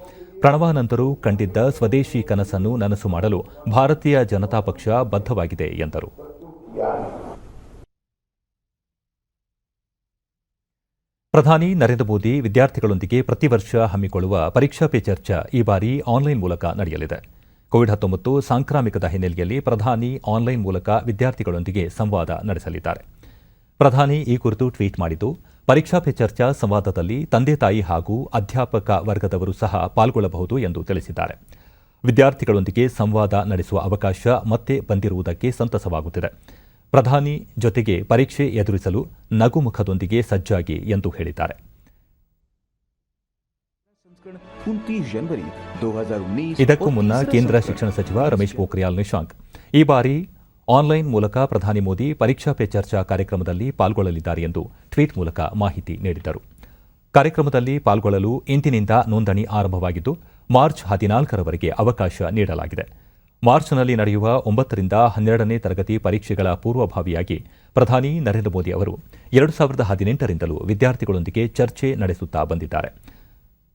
ಪ್ರಣವಾನಂದರು ಕಂಡಿದ್ದ ಸ್ವದೇಶಿ ಕನಸನ್ನು ನನಸು ಮಾಡಲು ಭಾರತೀಯ ಜನತಾ ಪಕ್ಷ ಬದ್ಧವಾಗಿದೆ ಎಂದರು. ಪ್ರಧಾನಿ ನರೇಂದ್ರ ಮೋದಿ ವಿದ್ಯಾರ್ಥಿಗಳೊಂದಿಗೆ ಪ್ರತಿ ವರ್ಷ ಹಮ್ಮಿಕೊಳ್ಳುವ ಪರೀಕ್ಷಾ ಪೇ ಚರ್ಚಾ ಈ ಬಾರಿ ಆನ್ಲೈನ್ ಮೂಲಕ ನಡೆಯಲಿದೆ. ಕೋವಿಡ್-19 ಸಾಂಕ್ರಾಮಿಕದ ಹಿನ್ನೆಲೆಯಲ್ಲಿ ಪ್ರಧಾನಿ ಆನ್ಲೈನ್ ಮೂಲಕ ವಿದ್ಯಾರ್ಥಿಗಳೊಂದಿಗೆ ಸಂವಾದ ನಡೆಸಲಿದ್ದಾರೆ. ಪ್ರಧಾನಿ ಈ ಕುರಿತು ಟ್ವೀಟ್ ಮಾಡಿದ್ದು, ಪರೀಕ್ಷಾ ಪೇ ಚರ್ಚಾ ಸಂವಾದದಲ್ಲಿ ತಂದೆ ತಾಯಿ ಹಾಗೂ ಅಧ್ಯಾಪಕ ವರ್ಗದವರು ಸಹ ಪಾಲ್ಗೊಳ್ಳಬಹುದು ಎಂದು ತಿಳಿಸಿದ್ದಾರೆ. ವಿದ್ಯಾರ್ಥಿಗಳೊಂದಿಗೆ ಸಂವಾದ ನಡೆಸುವ ಅವಕಾಶ ಮತ್ತೆ ಬಂದಿರುವುದಕ್ಕೆ ಸಂತಸವಾಗುತ್ತಿದೆ. ಪ್ರಧಾನಿ ಜೊತೆಗೆ ಪರೀಕ್ಷೆ ಎದುರಿಸಲು ನಗುಮುಖದೊಂದಿಗೆ ಸಜ್ಜಾಗಿ ಎಂದು ಹೇಳಿದ್ದಾರೆ. ಇದಕ್ಕೂ ಮುನ್ನ ಕೇಂದ್ರ ಶಿಕ್ಷಣ ಸಚಿವ ರಮೇಶ್ ಪೋಖ್ರಿಯಾಲ್ ನಿಶಾಂಕ್ ಈ ಬಾರಿ ಆನ್ಲೈನ್ ಮೂಲಕ ಪ್ರಧಾನಿ ಮೋದಿ ಪರೀಕ್ಷಾ ಪೇ ಚರ್ಚಾ ಕಾರ್ಯಕ್ರಮದಲ್ಲಿ ಪಾಲ್ಗೊಳ್ಳಲಿದ್ದಾರೆ ಎಂದು ಟ್ವೀಟ್ ಮೂಲಕ ಮಾಹಿತಿ ನೀಡಿದರು. ಕಾರ್ಯಕ್ರಮದಲ್ಲಿ ಪಾಲ್ಗೊಳ್ಳಲು ಇಂದಿನಿಂದ ನೋಂದಣಿ ಆರಂಭವಾಗಿದ್ದು ಮಾರ್ಚ್ 14ರವರೆಗೆ ಅವಕಾಶ ನೀಡಲಾಗಿದೆ. ಮಾರ್ಚ್ನಲ್ಲಿ ನಡೆಯುವ 9 ರಿಂದ 12ನೇ ತರಗತಿ ಪರೀಕ್ಷೆಗಳ ಪೂರ್ವಭಾವಿಯಾಗಿ ಪ್ರಧಾನಿ ನರೇಂದ್ರ ಮೋದಿ ಅವರು 2018ರಿಂದಲೂ ವಿದ್ಯಾರ್ಥಿಗಳೊಂದಿಗೆ ಚರ್ಚೆ ನಡೆಸುತ್ತಾ ಬಂದಿದ್ದಾರೆ.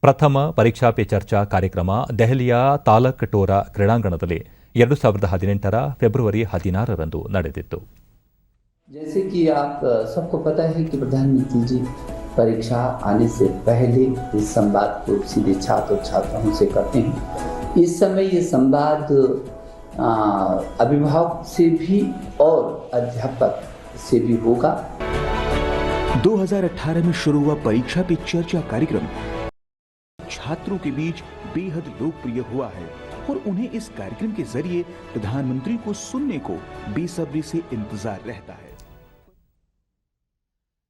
ಪ್ರಥಮ ಪರೀಕ್ಷಾ ಪೇ ಚರ್ಚಾ ಕಾರ್ಯಕ್ರಮ ದೆಹಲಿಯ ತಾಲಕ್ ಟೋರಾ ಕ್ರೀಡಾಂಗಣದಲ್ಲಿ 2018ರ ಫೆಬ್ರವರಿ 16ರಂದು ನಡೆದಿತ್ತು. जैसे कि आप सबको पता है कि प्रधानमंत्री जी परीक्षा आने से पहले इस संवाद को सीधे छात्र और छात्राओं से करते हैं. इस समय ये संवाद अभिभावक से भी और अध्यापक से भी होगा. 2018 में शुरू हुआ परीक्षा पे चर्चा कार्यक्रम छात्रों के बीच बेहद लोकप्रिय हुआ है और उन्हें इस कार्यक्रम के जरिए प्रधानमंत्री को सुनने को बेसब्री से इंतजार रहता है.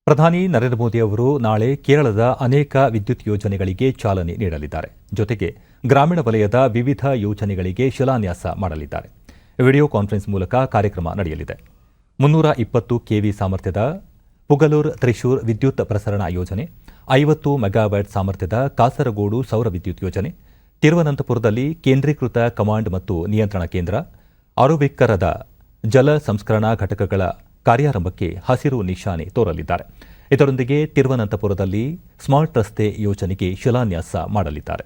ಪ್ರಧಾನಿ ನರೇಂದ್ರ ಮೋದಿ ಅವರು ನಾಳೆ ಕೇರಳದ ಅನೇಕ ವಿದ್ಯುತ್ ಯೋಜನೆಗಳಿಗೆ ಚಾಲನೆ ನೀಡಲಿದ್ದಾರೆ. ಜೊತೆಗೆ ಗ್ರಾಮೀಣ ವಲಯದ ವಿವಿಧ ಯೋಜನೆಗಳಿಗೆ ಶಿಲಾನ್ಯಾಸ ಮಾಡಲಿದ್ದಾರೆ. ವಿಡಿಯೋ ಕಾನ್ಫರೆನ್ಸ್ ಮೂಲಕ ಕಾರ್ಯಕ್ರಮ ನಡೆಯಲಿದೆ. 320 ಕೆವಿ ಸಾಮರ್ಥ್ಯದ ಪುಗಲೂರ್ ತ್ರಿಶೂರ್ ವಿದ್ಯುತ್ ಪ್ರಸರಣ ಯೋಜನೆ, 50 ಮೆಗಾವ್ಯಾಟ್ ಸಾಮರ್ಥ್ಯದ ಕಾಸರಗೋಡು ಸೌರ ವಿದ್ಯುತ್ ಯೋಜನೆ, ತಿರುವನಂತಪುರದಲ್ಲಿ ಕೇಂದ್ರೀಕೃತ ಕಮಾಂಡ್ ಮತ್ತು ನಿಯಂತ್ರಣ ಕೇಂದ್ರ, ಅರುವಿಕ್ಕರದ ಜಲ ಸಂಸ್ಕರಣಾ ಘಟಕಗಳ ಕಾರ್ಯಾರಂಭಕ್ಕೆ ಹಸಿರು ನಿಶಾನೆ ತೋರಲಿದ್ದಾರೆ. ಇದರೊಂದಿಗೆ ತಿರುವನಂತಪುರದಲ್ಲಿ ಸ್ಮಾರ್ಟ್ ರಸ್ತೆ ಯೋಜನೆಗೆ ಶಿಲಾನ್ಯಾಸ ಮಾಡಲಿದ್ದಾರೆ.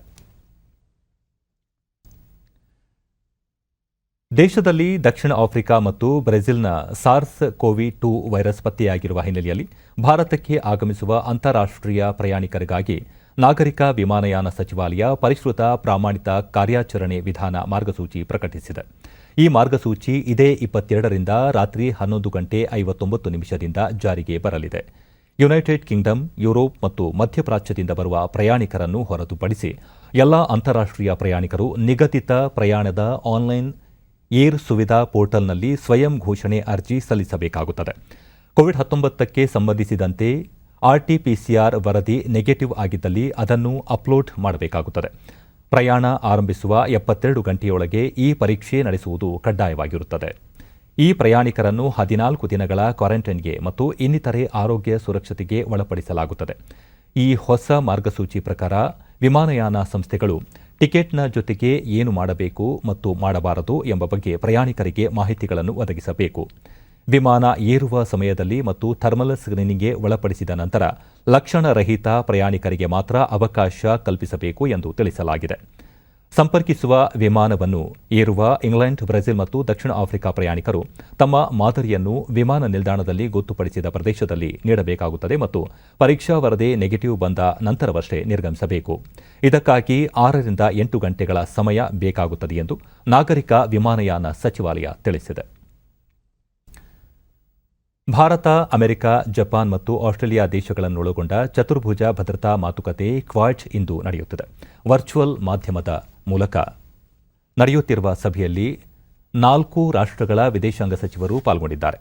ದೇಶದಲ್ಲಿ ದಕ್ಷಿಣ ಆಫ್ರಿಕಾ ಮತ್ತು ಬ್ರೆಜಿಲ್ನ ಸಾರ್ಸ್ ಕೋವಿ-2 ವೈರಸ್ ಪತ್ತೆಯಾಗಿರುವ ಹಿನ್ನೆಲೆಯಲ್ಲಿ ಭಾರತಕ್ಕೆ ಆಗಮಿಸುವ ಅಂತಾರಾಷ್ಟ್ರೀಯ ಪ್ರಯಾಣಿಕರಿಗಾಗಿ ನಾಗರಿಕ ವಿಮಾನಯಾನ ಸಚಿವಾಲಯ ಪರಿಷ್ಕೃತ ಪ್ರಮಾಣಿತ ಕಾರ್ಯಾಚರಣೆ ವಿಧಾನ ಮಾರ್ಗಸೂಚಿ ಪ್ರಕಟಿಸಿದೆ. ಈ ಮಾರ್ಗಸೂಚಿ ಇದೇ 22ರಿಂದ ರಾತ್ರಿ 11 ಗಂಟೆ 59 ನಿಮಿಷದಿಂದ ಜಾರಿಗೆ ಬರಲಿದೆ. ಯುನೈಟೆಡ್ ಕಿಂಗ್ಡಮ್, ಯುರೋಪ್ ಮತ್ತು ಮಧ್ಯಪ್ರಾಚ್ಯದಿಂದ ಬರುವ ಪ್ರಯಾಣಿಕರನ್ನು ಹೊರತುಪಡಿಸಿ ಎಲ್ಲಾ ಅಂತಾರಾಷ್ಟ್ರೀಯ ಪ್ರಯಾಣಿಕರು ನಿಗದಿತ ಪ್ರಯಾಣದ ಆನ್ಲೈನ್ ಏರ್ ಸುವಿಧಾ ಪೋರ್ಟಲ್ನಲ್ಲಿ ಸ್ವಯಂ ಘೋಷಣೆ ಅರ್ಜಿ ಸಲ್ಲಿಸಬೇಕಾಗುತ್ತದೆ. ಕೋವಿಡ್-19ಕ್ಕೆ ಸಂಬಂಧಿಸಿದಂತೆ ಆರ್ಟಿಪಿಸಿಆರ್ ವರದಿ ನೆಗೆಟಿವ್ ಆಗಿದ್ದಲ್ಲಿ ಅದನ್ನು ಅಪ್ಲೋಡ್ ಮಾಡಬೇಕಾಗುತ್ತದೆ. ಪ್ರಯಾಣ ಆರಂಭಿಸುವ 72 ಗಂಟೆಯೊಳಗೆ ಈ ಪರೀಕ್ಷೆ ನಡೆಸುವುದು ಕಡ್ಡಾಯವಾಗಿರುತ್ತದೆ. ಈ ಪ್ರಯಾಣಿಕರನ್ನು 14 ದಿನಗಳ ಕ್ವಾರಂಟೈನ್ಗೆ ಮತ್ತು ಇನ್ನಿತರೆ ಆರೋಗ್ಯ ಸುರಕ್ಷತೆಗೆ ಒಳಪಡಿಸಲಾಗುತ್ತದೆ. ಈ ಹೊಸ ಮಾರ್ಗಸೂಚಿ ಪ್ರಕಾರ ವಿಮಾನಯಾನ ಸಂಸ್ಥೆಗಳು ಟಿಕೆಟ್ನ ಜೊತೆಗೆ ಏನು ಮಾಡಬೇಕು ಮತ್ತು ಮಾಡಬಾರದು ಎಂಬ ಬಗ್ಗೆ ಪ್ರಯಾಣಿಕರಿಗೆ ಮಾಹಿತಿಗಳನ್ನು ಒದಗಿಸಬೇಕು. ವಿಮಾನ ಏರುವ ಸಮಯದಲ್ಲಿ ಮತ್ತು ಥರ್ಮಲ್ ಸ್ಕ್ರೀನಿಂಗ್ಗೆ ಒಳಪಡಿಸಿದ ನಂತರ ಲಕ್ಷಣರಹಿತ ಪ್ರಯಾಣಿಕರಿಗೆ ಮಾತ್ರ ಅವಕಾಶ ಕಲ್ಪಿಸಬೇಕು ಎಂದು ತಿಳಿಸಲಾಗಿದೆ. ಸಂಪರ್ಕಿಸುವ ವಿಮಾನವನ್ನು ಏರುವ ಇಂಗ್ಲೆಂಡ್, ಬ್ರೆಜಿಲ್ ಮತ್ತು ದಕ್ಷಿಣ ಆಫ್ರಿಕಾ ಪ್ರಯಾಣಿಕರು ತಮ್ಮ ಮಾದರಿಯನ್ನು ವಿಮಾನ ನಿಲ್ದಾಣದಲ್ಲಿ ಗೊತ್ತುಪಡಿಸಿದ ಪ್ರದೇಶದಲ್ಲಿ ನೀಡಬೇಕಾಗುತ್ತದೆ ಮತ್ತು ಪರೀಕ್ಷಾ ವರದಿ ನೆಗೆಟಿವ್ ಬಂದ ನಂತರವಷ್ಟೇ ನಿರ್ಗಮಿಸಬೇಕು. ಇದಕ್ಕಾಗಿ 6 ರಿಂದ 8 ಗಂಟೆಗಳ ಸಮಯ ಬೇಕಾಗುತ್ತದೆ ಎಂದು ನಾಗರಿಕ ವಿಮಾನಯಾನ ಸಚಿವಾಲಯ ತಿಳಿಸಿದೆ. ಭಾರತ, ಅಮೆರಿಕ, ಜಪಾನ್ ಮತ್ತು ಆಸ್ಟ್ರೇಲಿಯಾ ದೇಶಗಳನ್ನೊಳಗೊಂಡ ಚತುರ್ಭುಜ ಭದ್ರತಾ ಮಾತುಕತೆ ಕ್ವಾಡ್ ಇಂದು ನಡೆಯುತ್ತಿದೆ. ವರ್ಚುವಲ್ ಮಾಧ್ಯಮದ ಮೂಲಕ ನಡೆಯುತ್ತಿರುವ ಸಭೆಯಲ್ಲಿ 4 ರಾಷ್ಟ್ರಗಳ ವಿದೇಶಾಂಗ ಸಚಿವರು ಪಾಲ್ಗೊಂಡಿದ್ದಾರೆ.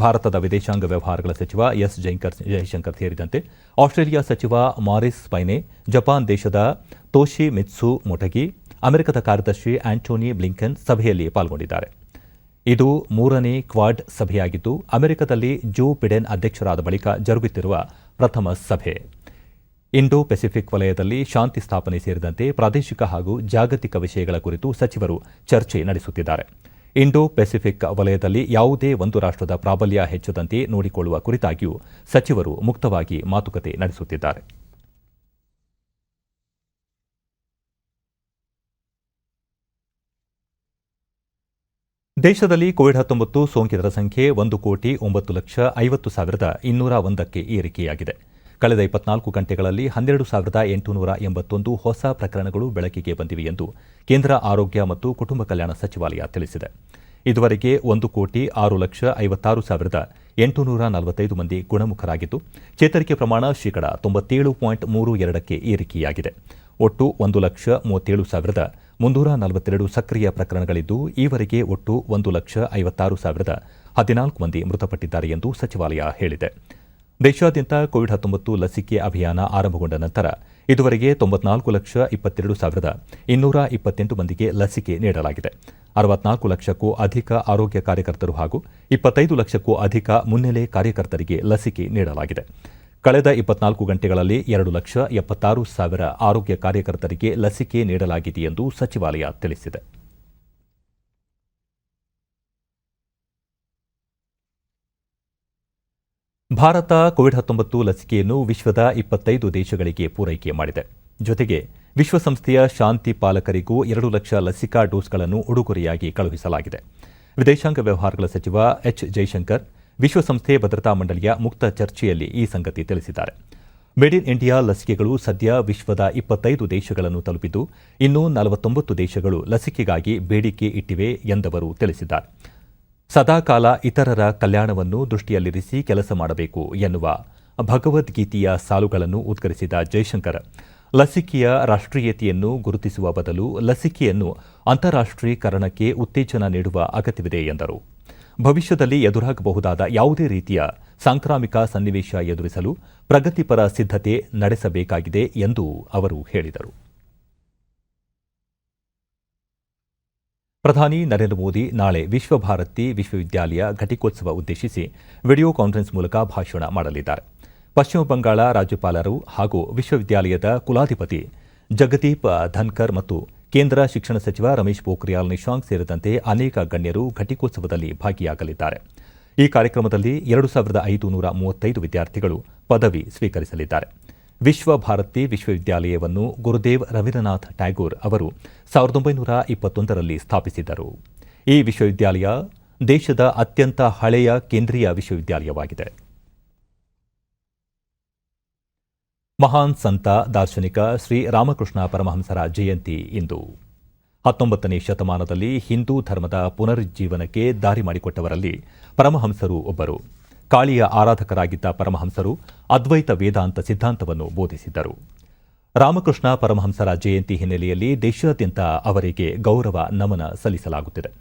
ಭಾರತದ ವಿದೇಶಾಂಗ ವ್ಯವಹಾರಗಳ ಸಚಿವ ಎಸ್ ಜೈಶಂಕರ್ ಸೇರಿದಂತೆ ಆಸ್ಟ್ರೇಲಿಯಾ ಸಚಿವ ಮಾರಿಸ್ ಪೈನೆ, ಜಪಾನ್ ದೇಶದ ತೋಶಿ ಮಿತ್ಸು ಮೊಟಗಿ, ಅಮೆರಿಕದ ಕಾರ್ಯದರ್ಶಿ ಆಂಟೋನಿ ಬ್ಲಿಂಕನ್ ಸಭೆಯಲ್ಲಿ ಪಾಲ್ಗೊಂಡಿದ್ದಾರೆ. ಇದು 3ನೇ ಕ್ವಾಡ್ ಸಭೆಯಾಗಿದ್ದು, ಅಮೆರಿಕದಲ್ಲಿ ಜೋ ಬಿಡೆನ್ ಅಧ್ಯಕ್ಷರಾದ ಬಳಿಕ ಜರುಗುತ್ತಿರುವ ಪ್ರಥಮ ಸಭೆ. ಇಂಡೋ ಪೆಸಿಫಿಕ್ ವಲಯದಲ್ಲಿ ಶಾಂತಿ ಸ್ಥಾಪನೆ ಸೇರಿದಂತೆ ಪ್ರಾದೇಶಿಕ ಹಾಗೂ ಜಾಗತಿಕ ವಿಷಯಗಳ ಕುರಿತು ಸಚಿವರು ಚರ್ಚೆ ನಡೆಸುತ್ತಿದ್ದಾರೆ. ಇಂಡೋ ಪೆಸಿಫಿಕ್ ವಲಯದಲ್ಲಿ ಯಾವುದೇ ಒಂದು ರಾಷ್ಟ್ರದ ಪ್ರಾಬಲ್ಯ ಹೆಚ್ಚದಂತೆ ನೋಡಿಕೊಳ್ಳುವ ಕುರಿತಾಗಿಯೂ ಸಚಿವರು ಮುಕ್ತವಾಗಿ ಮಾತುಕತೆ ನಡೆಸುತ್ತಿದ್ದಾರೆ. ದೇಶದಲ್ಲಿ ಕೋವಿಡ್-19 ಸೋಂಕಿತರ ಸಂಖ್ಯೆ 1,09,50,201ಕ್ಕೆ ಏರಿಕೆಯಾಗಿದೆ. ಕಳೆದ 24 ಗಂಟೆಗಳಲ್ಲಿ 12,881 ಹೊಸ ಪ್ರಕರಣಗಳು ಬೆಳಕಿಗೆ ಬಂದಿವೆ ಎಂದು ಕೇಂದ್ರ ಆರೋಗ್ಯ ಮತ್ತು ಕುಟುಂಬ ಕಲ್ಯಾಣ ಸಚಿವಾಲಯ ತಿಳಿಸಿದೆ. ಇದುವರೆಗೆ 1,56,845 ಮಂದಿ ಗುಣಮುಖರಾಗಿದ್ದು, ಚೇತರಿಕೆ ಪ್ರಮಾಣ ಶೇಕಡಾ 97.32ಕ್ಕೆ ಏರಿಕೆಯಾಗಿದೆ. ಒಟ್ಟು 1,37,342 ಸಕ್ರಿಯ ಪ್ರಕರಣಗಳಿದ್ದು, ಈವರೆಗೆ ಒಟ್ಟು 1,56,014 ಮಂದಿ ಮೃತಪಟ್ಟಿದ್ದಾರೆ ಎಂದು ಸಚಿವಾಲಯ ಹೇಳಿದೆ. ದೇಶಾದ್ಯಂತ ಕೋವಿಡ್-19 ಲಸಿಕೆ ಅಭಿಯಾನ ಆರಂಭಗೊಂಡ ನಂತರ ಇದುವರೆಗೆ 94,22,228 ಮಂದಿಗೆ ಲಸಿಕೆ ನೀಡಲಾಗಿದೆ. 64 ಲಕ್ಷಕ್ಕೂ ಅಧಿಕ ಆರೋಗ್ಯ ಕಾರ್ಯಕರ್ತರು ಹಾಗೂ 25 ಲಕ್ಷಕ್ಕೂ ಅಧಿಕ ಮುನ್ನೆಲೆ ಕಾರ್ಯಕರ್ತರಿಗೆ ಲಸಿಕೆ ನೀಡಲಾಗಿದೆ. ಕಳೆದ 24 ಗಂಟೆಗಳಲ್ಲಿ 2,76,000 ಆರೋಗ್ಯ ಕಾರ್ಯಕರ್ತರಿಗೆ ಲಸಿಕೆ ನೀಡಲಾಗಿದೆ ಎಂದು ಸಚಿವಾಲಯ ತಿಳಿಸಿದೆ. ಭಾರತ ಕೋವಿಡ್-19 ಲಸಿಕೆಯನ್ನು ವಿಶ್ವದ 25 ದೇಶಗಳಿಗೆ ಪೂರೈಕೆ ಮಾಡಿದೆ. ಜೊತೆಗೆ ವಿಶ್ವಸಂಸ್ಥೆಯ ಶಾಂತಿ ಪಾಲಕರಿಗೂ 2 ಲಕ್ಷ ಲಸಿಕಾ ಡೋಸ್ಗಳನ್ನು ಉಡುಗೊರೆಯಾಗಿ ಕಳುಹಿಸಲಾಗಿದೆ. ವಿದೇಶಾಂಗ ವ್ಯವಹಾರಗಳ ಸಚಿವ ಎಚ್ ಜೈಶಂಕರ್ ವಿಶ್ವಸಂಸ್ಥೆ ಭದ್ರತಾ ಮಂಡಳಿಯ ಮುಕ್ತ ಚರ್ಚೆಯಲ್ಲಿ ಈ ಸಂಗತಿ ತಿಳಿಸಿದ್ದಾರೆ. ಮೇಡ್ ಇನ್ ಇಂಡಿಯಾ ಲಸಿಕೆಗಳು ಸದ್ಯ ವಿಶ್ವದ 25 ದೇಶಗಳನ್ನು ತಲುಪಿದ್ದು, ಇನ್ನೂ 49 ದೇಶಗಳು ಲಸಿಕೆಗಾಗಿ ಬೇಡಿಕೆ ಇಟ್ಟಿವೆ ಎಂದವರು ತಿಳಿಸಿದ್ದಾರೆ. ಸದಾಕಾಲ ಇತರರ ಕಲ್ಯಾಣವನ್ನು ದೃಷ್ಟಿಯಲ್ಲಿರಿಸಿ ಕೆಲಸ ಮಾಡಬೇಕು ಎನ್ನುವ ಭಗವದ್ಗೀತೆಯ ಸಾಲುಗಳನ್ನು ಉದ್ಗರಿಸಿದ ಜೈಶಂಕರ್, ಲಸಿಕೆಯ ರಾಷ್ಟ್ರೀಯತೆಯನ್ನು ಗುರುತಿಸುವ ಬದಲು ಲಸಿಕೆಯನ್ನು ಅಂತಾರಾಷ್ಟ್ರೀಕರಣಕ್ಕೆ ಉತ್ತೇಜನ ನೀಡುವ ಅಗತ್ಯವಿದೆ ಎಂದರು. ಭವಿಷ್ಯದಲ್ಲಿ ಎದುರಾಗಬಹುದಾದ ಯಾವುದೇ ರೀತಿಯ ಸಾಂಕ್ರಾಮಿಕ ಸನ್ನಿವೇಶ ಎದುರಿಸಲು ಪ್ರಗತಿಪರ ಸಿದ್ಧತೆ ನಡೆಸಬೇಕಾಗಿದೆ ಎಂದು ಅವರು ಹೇಳಿದರು. ಪ್ರಧಾನಿ ನರೇಂದ್ರ ಮೋದಿ ನಾಳೆ ವಿಶ್ವಭಾರತಿ ವಿಶ್ವವಿದ್ಯಾಲಯ ಘಟಿಕೋತ್ಸವ ಉದ್ದೇಶಿಸಿ ವಿಡಿಯೋ ಕಾನ್ಫರೆನ್ಸ್ ಮೂಲಕ ಭಾಷಣ ಮಾಡಲಿದ್ದಾರೆ. ಪಶ್ಚಿಮ ಬಂಗಾಳ ರಾಜ್ಯಪಾಲರು ಹಾಗೂ ವಿಶ್ವವಿದ್ಯಾಲಯದ ಕುಲಾಧಿಪತಿ ಜಗದೀಪ್ ಧನ್ಕರ್ ಮತ್ತು ಕೇಂದ್ರ ಶಿಕ್ಷಣ ಸಚಿವ ರಮೇಶ್ ಪೋಖ್ರಿಯಾಲ್ ನಿಶಾಂಕ್ ಸೇರಿದಂತೆ ಅನೇಕ ಗಣ್ಯರು ಘಟಿಕೋತ್ಸವದಲ್ಲಿ ಭಾಗಿಯಾಗಲಿದ್ದಾರೆ. ಈ ಕಾರ್ಯಕ್ರಮದಲ್ಲಿ 2,535 ವಿದ್ಯಾರ್ಥಿಗಳು ಪದವಿ ಸ್ವೀಕರಿಸಲಿದ್ದಾರೆ. ವಿಶ್ವಭಾರತಿ ವಿಶ್ವವಿದ್ಯಾಲಯವನ್ನು ಗುರುದೇವ್ ರವೀಂದ್ರನಾಥ್ ಟ್ಯಾಗೋರ್ ಅವರು 1921ರಲ್ಲಿ ಸ್ಥಾಪಿಸಿದ್ದರು. ಈ ವಿಶ್ವವಿದ್ಯಾಲಯ ದೇಶದ ಅತ್ಯಂತ ಹಳೆಯ ಕೇಂದ್ರೀಯ ವಿಶ್ವವಿದ್ಯಾಲಯವಾಗಿದೆ. ಮಹಾನ್ ಸಂತ ದಾರ್ಶನಿಕ ಶ್ರೀ ರಾಮಕೃಷ್ಣ ಪರಮಹಂಸರ ಜಯಂತಿ ಇಂದು. 19ನೇ ಶತಮಾನದಲ್ಲಿ ಹಿಂದೂ ಧರ್ಮದ ಪುನರುಜ್ಜೀವನಕ್ಕೆ ದಾರಿ ಮಾಡಿಕೊಟ್ಟವರಲ್ಲಿ ಪರಮಹಂಸರು ಒಬ್ಬರು. ಕಾಳಿಯ ಆರಾಧಕರಾಗಿದ್ದ ಪರಮಹಂಸರು ಅದ್ವೈತ ವೇದಾಂತ ಸಿದ್ಧಾಂತವನ್ನು ಬೋಧಿಸಿದ್ದರು. ರಾಮಕೃಷ್ಣ ಪರಮಹಂಸರ ಜಯಂತಿ ಹಿನ್ನೆಲೆಯಲ್ಲಿ ದೇಶಾದ್ಯಂತ ಅವರಿಗೆ ಗೌರವ ನಮನ ಸಲ್ಲಿಸಲಾಗುತ್ತಿದೆ.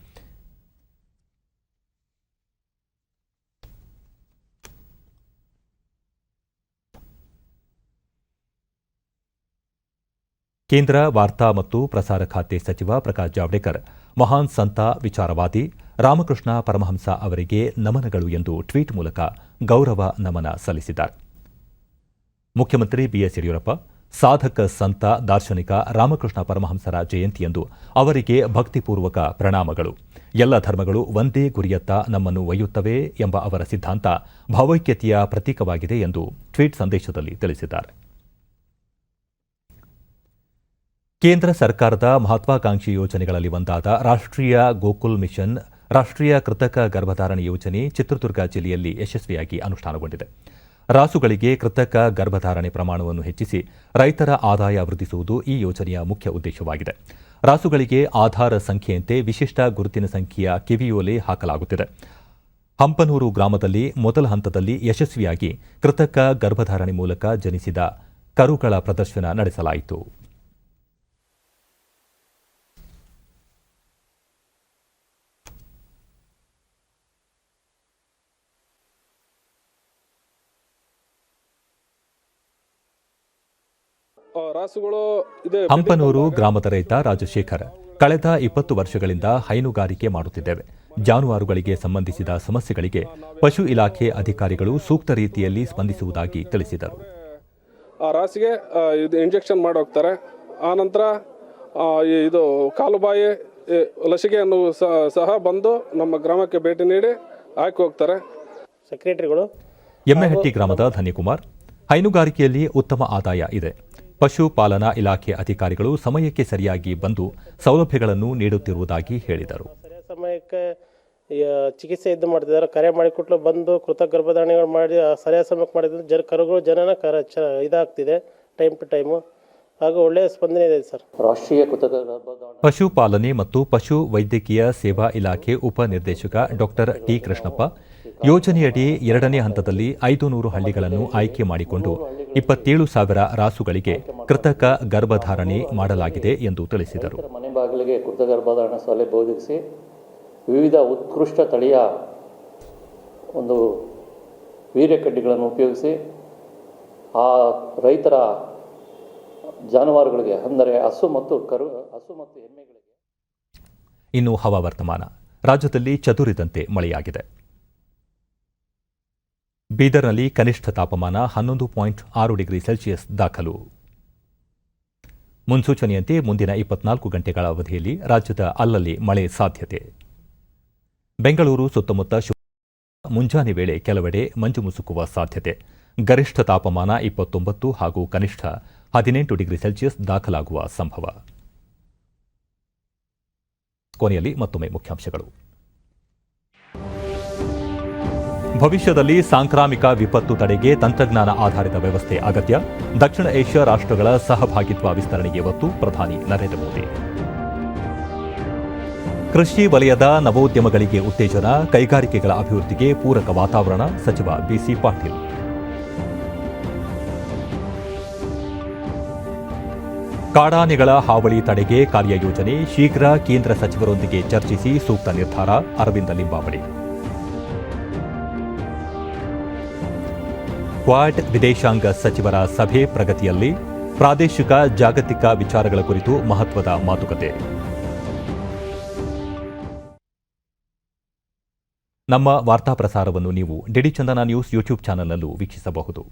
ಕೇಂದ್ರ ವಾರ್ತಾ ಮತ್ತು ಪ್ರಸಾರ ಖಾತೆ ಸಚಿವ ಪ್ರಕಾಶ್ ಜಾವಡೇಕರ್ ಮಹಾನ್ ಸಂತ ವಿಚಾರವಾದಿ ರಾಮಕೃಷ್ಣ ಪರಮಹಂಸ ಅವರಿಗೆ ನಮನಗಳು ಎಂದು ಟ್ವೀಟ್ ಮೂಲಕ ಗೌರವ ನಮನ ಸಲ್ಲಿಸಿದ್ದಾರೆ. ಮುಖ್ಯಮಂತ್ರಿ ಬಿಎಸ್ ಯಡಿಯೂರಪ್ಪ ಸಾಧಕ ಸಂತ ದಾರ್ಶನಿಕ ರಾಮಕೃಷ್ಣ ಪರಮಹಂಸರ ಜಯಂತಿಯಂದು ಅವರಿಗೆ ಭಕ್ತಿಪೂರ್ವಕ ಪ್ರಣಾಮಗಳು. ಎಲ್ಲ ಧರ್ಮಗಳು ಒಂದೇ ಗುರಿಯತ್ತ ನಮ್ಮನ್ನು ಒಯ್ಯುತ್ತವೆ ಎಂಬ ಅವರ ಸಿದ್ಧಾಂತ ಭಾವೈಕ್ಯತೆಯ ಪ್ರತೀಕವಾಗಿದೆ ಎಂದು ಟ್ವೀಟ್ ಸಂದೇಶದಲ್ಲಿ ತಿಳಿಸಿದ್ದಾರೆ. ಕೇಂದ್ರ ಸರ್ಕಾರದ ಮಹತ್ವಾಕಾಂಕ್ಷಿ ಯೋಜನೆಗಳಲ್ಲಿ ಒಂದಾದ ರಾಷ್ಟ್ರೀಯ ಗೋಕುಲ್ ಮಿಷನ್ ರಾಷ್ಟ್ರೀಯ ಕೃತಕ ಗರ್ಭಧಾರಣೆ ಯೋಜನೆ ಚಿತ್ರದುರ್ಗ ಜಿಲ್ಲೆಯಲ್ಲಿ ಯಶಸ್ವಿಯಾಗಿ ಅನುಷ್ಠಾನಗೊಂಡಿದೆ. ರಾಸುಗಳಿಗೆ ಕೃತಕ ಗರ್ಭಧಾರಣೆ ಪ್ರಮಾಣವನ್ನು ಹೆಚ್ಚಿಸಿ ರೈತರ ಆದಾಯ ವೃದ್ಧಿಸುವುದು ಈ ಯೋಜನೆಯ ಮುಖ್ಯ ಉದ್ದೇಶವಾಗಿದೆ. ರಾಸುಗಳಿಗೆ ಆಧಾರ ಸಂಖ್ಯೆಯಂತೆ ವಿಶಿಷ್ಟ ಗುರುತಿನ ಸಂಖ್ಯೆಯ ಕಿವಿಯೋಲೆ ಹಾಕಲಾಗುತ್ತಿದೆ. ಹಂಪನೂರು ಗ್ರಾಮದಲ್ಲಿ ಮೊದಲ ಹಂತದಲ್ಲಿ ಯಶಸ್ವಿಯಾಗಿ ಕೃತಕ ಗರ್ಭಧಾರಣೆ ಮೂಲಕ ಜನಿಸಿದ ಕರುಗಳ ಪ್ರದರ್ಶನ ನಡೆಸಲಾಯಿತು. ರಾಸುಗಳು ಇದೆ. ಹಂಪನೂರು ಗ್ರಾಮದ ರೈತ ರಾಜಶೇಖರ್ ಕಳೆದ 20 ವರ್ಷಗಳಿಂದ ಹೈನುಗಾರಿಕೆ ಮಾಡುತ್ತಿದ್ದೇವೆ. ಜಾನುವಾರುಗಳಿಗೆ ಸಂಬಂಧಿಸಿದ ಸಮಸ್ಯೆಗಳಿಗೆ ಪಶು ಇಲಾಖೆ ಅಧಿಕಾರಿಗಳು ಸೂಕ್ತ ರೀತಿಯಲ್ಲಿ ಸ್ಪಂದಿಸುವುದಾಗಿ ತಿಳಿಸಿದರು. ಆ ರಾಸಿಗೆ ಇದು ಇಂಜೆಕ್ಷನ್ ಮಾಡಿ ಹೋಗ್ತಾರೆ. ಆನಂತರ ಇದು ಕಾಲುಬಾಯಿ ಲಸಿಕೆಯನ್ನು ಸಹ ಬಂದು ನಮ್ಮ ಗ್ರಾಮಕ್ಕೆ ಭೇಟಿ ನೀಡಿ ಹಾಕಿ ಹೋಗ್ತಾರೆ. ಸೆಕ್ರೆಟರಿಗಳು ಎಮ್ಮೆಹಟ್ಟಿ ಗ್ರಾಮದ ಧನ್ಯಕುಮಾರ್ ಹೈನುಗಾರಿಕೆಯಲ್ಲಿ ಉತ್ತಮ ಆದಾಯ ಇದೆ. ಪಶುಪಾಲನಾ ಇಲಾಖೆ ಅಧಿಕಾರಿಗಳು ಸಮಯಕ್ಕೆ ಸರಿಯಾಗಿ ಬಂದು ಸೌಲಭ್ಯಗಳನ್ನು ನೀಡುತ್ತಿರುವುದಾಗಿ ಹೇಳಿದರು. ಸಮಯಕ್ಕೆ ಚಿಕಿತ್ಸೆ ಇದ್ದು ಮಾಡ್ತಿದ್ದಾರೆ. ಕರೆ ಮಾಡಿಕೊಟ್ಲು ಬಂದು ಕೃತಕ ಗರ್ಭಧಾರಣೆಗಳು ಮಾಡಿ ಸರಿಯಾದ ಸಮಯಕ್ಕೆ ಮಾಡಿದ್ರೆ ಕರುಗಳು ಜನನ ಇದಾಗ್ತಿದೆ ಟೈಮ್ ಟು ಟೈಮು. ಹಾಗೂ ಒಳ್ಳೆಯ ಸ್ಪಂದನೆ ಇದೆ ಸರ್. ರಾಷ್ಟ್ರೀಯ ಕೃತಕ ಗರ್ಭಧಾರಣೆ ಪಶುಪಾಲನೆ ಮತ್ತು ಪಶು ವೈದ್ಯಕೀಯ ಸೇವಾ ಇಲಾಖೆ ಉಪನಿರ್ದೇಶಕ ಡಾಕ್ಟರ್ ಟಿ ಕೃಷ್ಣಪ್ಪ ಯೋಜನೆಯಡಿ 2ನೇ ಹಂತದಲ್ಲಿ 500 ಹಳ್ಳಿಗಳನ್ನು ಆಯ್ಕೆ ಮಾಡಿಕೊಂಡು 27,000 ರಾಸುಗಳಿಗೆ ಕೃತಕ ಗರ್ಭಧಾರಣೆ ಮಾಡಲಾಗಿದೆ ಎಂದು ತಿಳಿಸಿದರು. ಮನೆ ಬಾಗಿಲಿಗೆ ಕೃತಕ ಗರ್ಭಧಾರಣೆ ಸೌಲಭ್ಯ ಒದಗಿಸಿ ವಿವಿಧ ಉತ್ಕೃಷ್ಟ ತಳಿಯ ಒಂದು ವೀರ್ಯಕಡ್ಡಿಗಳನ್ನು ಉಪಯೋಗಿಸಿ ಆ ರೈತರ ಜಾನುವಾರುಗಳಿಗೆ ಅಂದರೆ ಹಸು ಮತ್ತು ಎಮ್ಮೆಗಳಿಗೆ. ಇನ್ನು ಹವಾವರ್ತಮಾನ. ರಾಜ್ಯದಲ್ಲಿ ಚದುರಿದಂತೆ ಮಳೆಯಾಗಿದೆ. ಬೀದರ್ನಲ್ಲಿ ಕನಿಷ್ಠ ತಾಪಮಾನ 11.6 ಡಿಗ್ರಿ ಸೆಲ್ಸಿಯಸ್ ದಾಖಲು. ಮುನ್ಸೂಚನೆಯಂತೆ ಮುಂದಿನ 24 ಗಂಟೆಗಳ ಅವಧಿಯಲ್ಲಿ ರಾಜ್ಯದ ಅಲ್ಲಲ್ಲಿ ಮಳೆ ಸಾಧ್ಯತೆ. ಬೆಂಗಳೂರು ಸುತ್ತಮುತ್ತ ಮುಂಜಾನೆ ವೇಳೆ ಕೆಲವೆಡೆ ಮಂಜು ಮುಸುಕುವ ಸಾಧ್ಯತೆ. ಗರಿಷ್ಠ ತಾಪಮಾನ 29 ಹಾಗೂ ಕನಿಷ್ಠ 18 ಡಿಗ್ರಿ ಸೆಲ್ಸಿಯಸ್ ದಾಖಲಾಗುವ ಸಂಭವ. ಕೊನೆಯಲ್ಲಿ ಮತ್ತೊಮ್ಮೆ ಮುಖ್ಯಾಂಶಗಳು. ಭವಿಷ್ಯದಲ್ಲಿ ಸಾಂಕ್ರಾಮಿಕ ವಿಪತ್ತು ತಡೆಗೆ ತಂತ್ರಜ್ಞಾನ ಆಧಾರಿತ ವ್ಯವಸ್ಥೆ ಅಗತ್ಯ. ದಕ್ಷಿಣ ಏಷ್ಯಾ ರಾಷ್ಟ್ರಗಳ ಸಹಭಾಗಿತ್ವ ವಿಸ್ತರಣೆಗೆ ಒತ್ತು ಪ್ರಧಾನಿ ನರೇಂದ್ರ ಮೋದಿ. ಕೃಷಿ ವಲಯದ ನವೋದ್ಯಮಗಳಿಗೆ ಉತ್ತೇಜನ, ಕೈಗಾರಿಕೆಗಳ ಅಭಿವೃದ್ಧಿಗೆ ಪೂರಕ ವಾತಾವರಣ ಸಚಿವ ಬಿಸಿ ಪಾಟೀಲ್. ಕಾಡಾನೆಗಳ ಹಾವಳಿ ತಡೆಗೆ ಕಾರ್ಯಯೋಜನೆ, ಶೀಘ್ರ ಕೇಂದ್ರ ಸಚಿವರೊಂದಿಗೆ ಚರ್ಚಿಸಿ ಸೂಕ್ತ ನಿರ್ಧಾರ ಅರವಿಂದ ಲಿಂಬಾವಳಿ. ಕ್ವಾಡ್ ವಿದೇಶಾಂಗ ಸಚಿವರ ಸಭೆ ಪ್ರಗತಿಯಲ್ಲಿ ಪ್ರಾದೇಶಿಕ ಜಾಗತಿಕ ವಿಚಾರಗಳ ಕುರಿತು ಮಹತ್ವದ ಮಾತುಕತೆ. ನಮ್ಮ ವಾರ್ತಾ ಪ್ರಸಾರವನ್ನು ನೀವು ಡಿಡಿ ಚಂದನ ನ್ಯೂಸ್ ಯೂಟ್ಯೂಬ್ ಚಾನೆಲ್ನಲ್ಲೂ ವೀಕ್ಷಿಸಬಹುದು.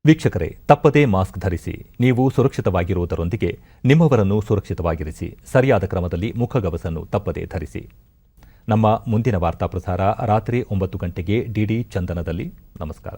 ವೀಕ್ಷಕರೇ, ತಪ್ಪದೇ ಮಾಸ್ಕ್ ಧರಿಸಿ. ನೀವು ಸುರಕ್ಷಿತವಾಗಿರುವುದರೊಂದಿಗೆ ನಿಮ್ಮವರನ್ನು ಸುರಕ್ಷಿತವಾಗಿರಿಸಿ. ಸರಿಯಾದ ಕ್ರಮದಲ್ಲಿ ಮುಖಗವಸನ್ನು ತಪ್ಪದೇ ಧರಿಸಿ. ನಮ್ಮ ಮುಂದಿನ ವಾರ್ತಾ ಪ್ರಸಾರ ರಾತ್ರಿ 9 ಗಂಟೆಗೆ ಡಿಡಿ ಚಂದನದಲ್ಲಿ. ನಮಸ್ಕಾರ.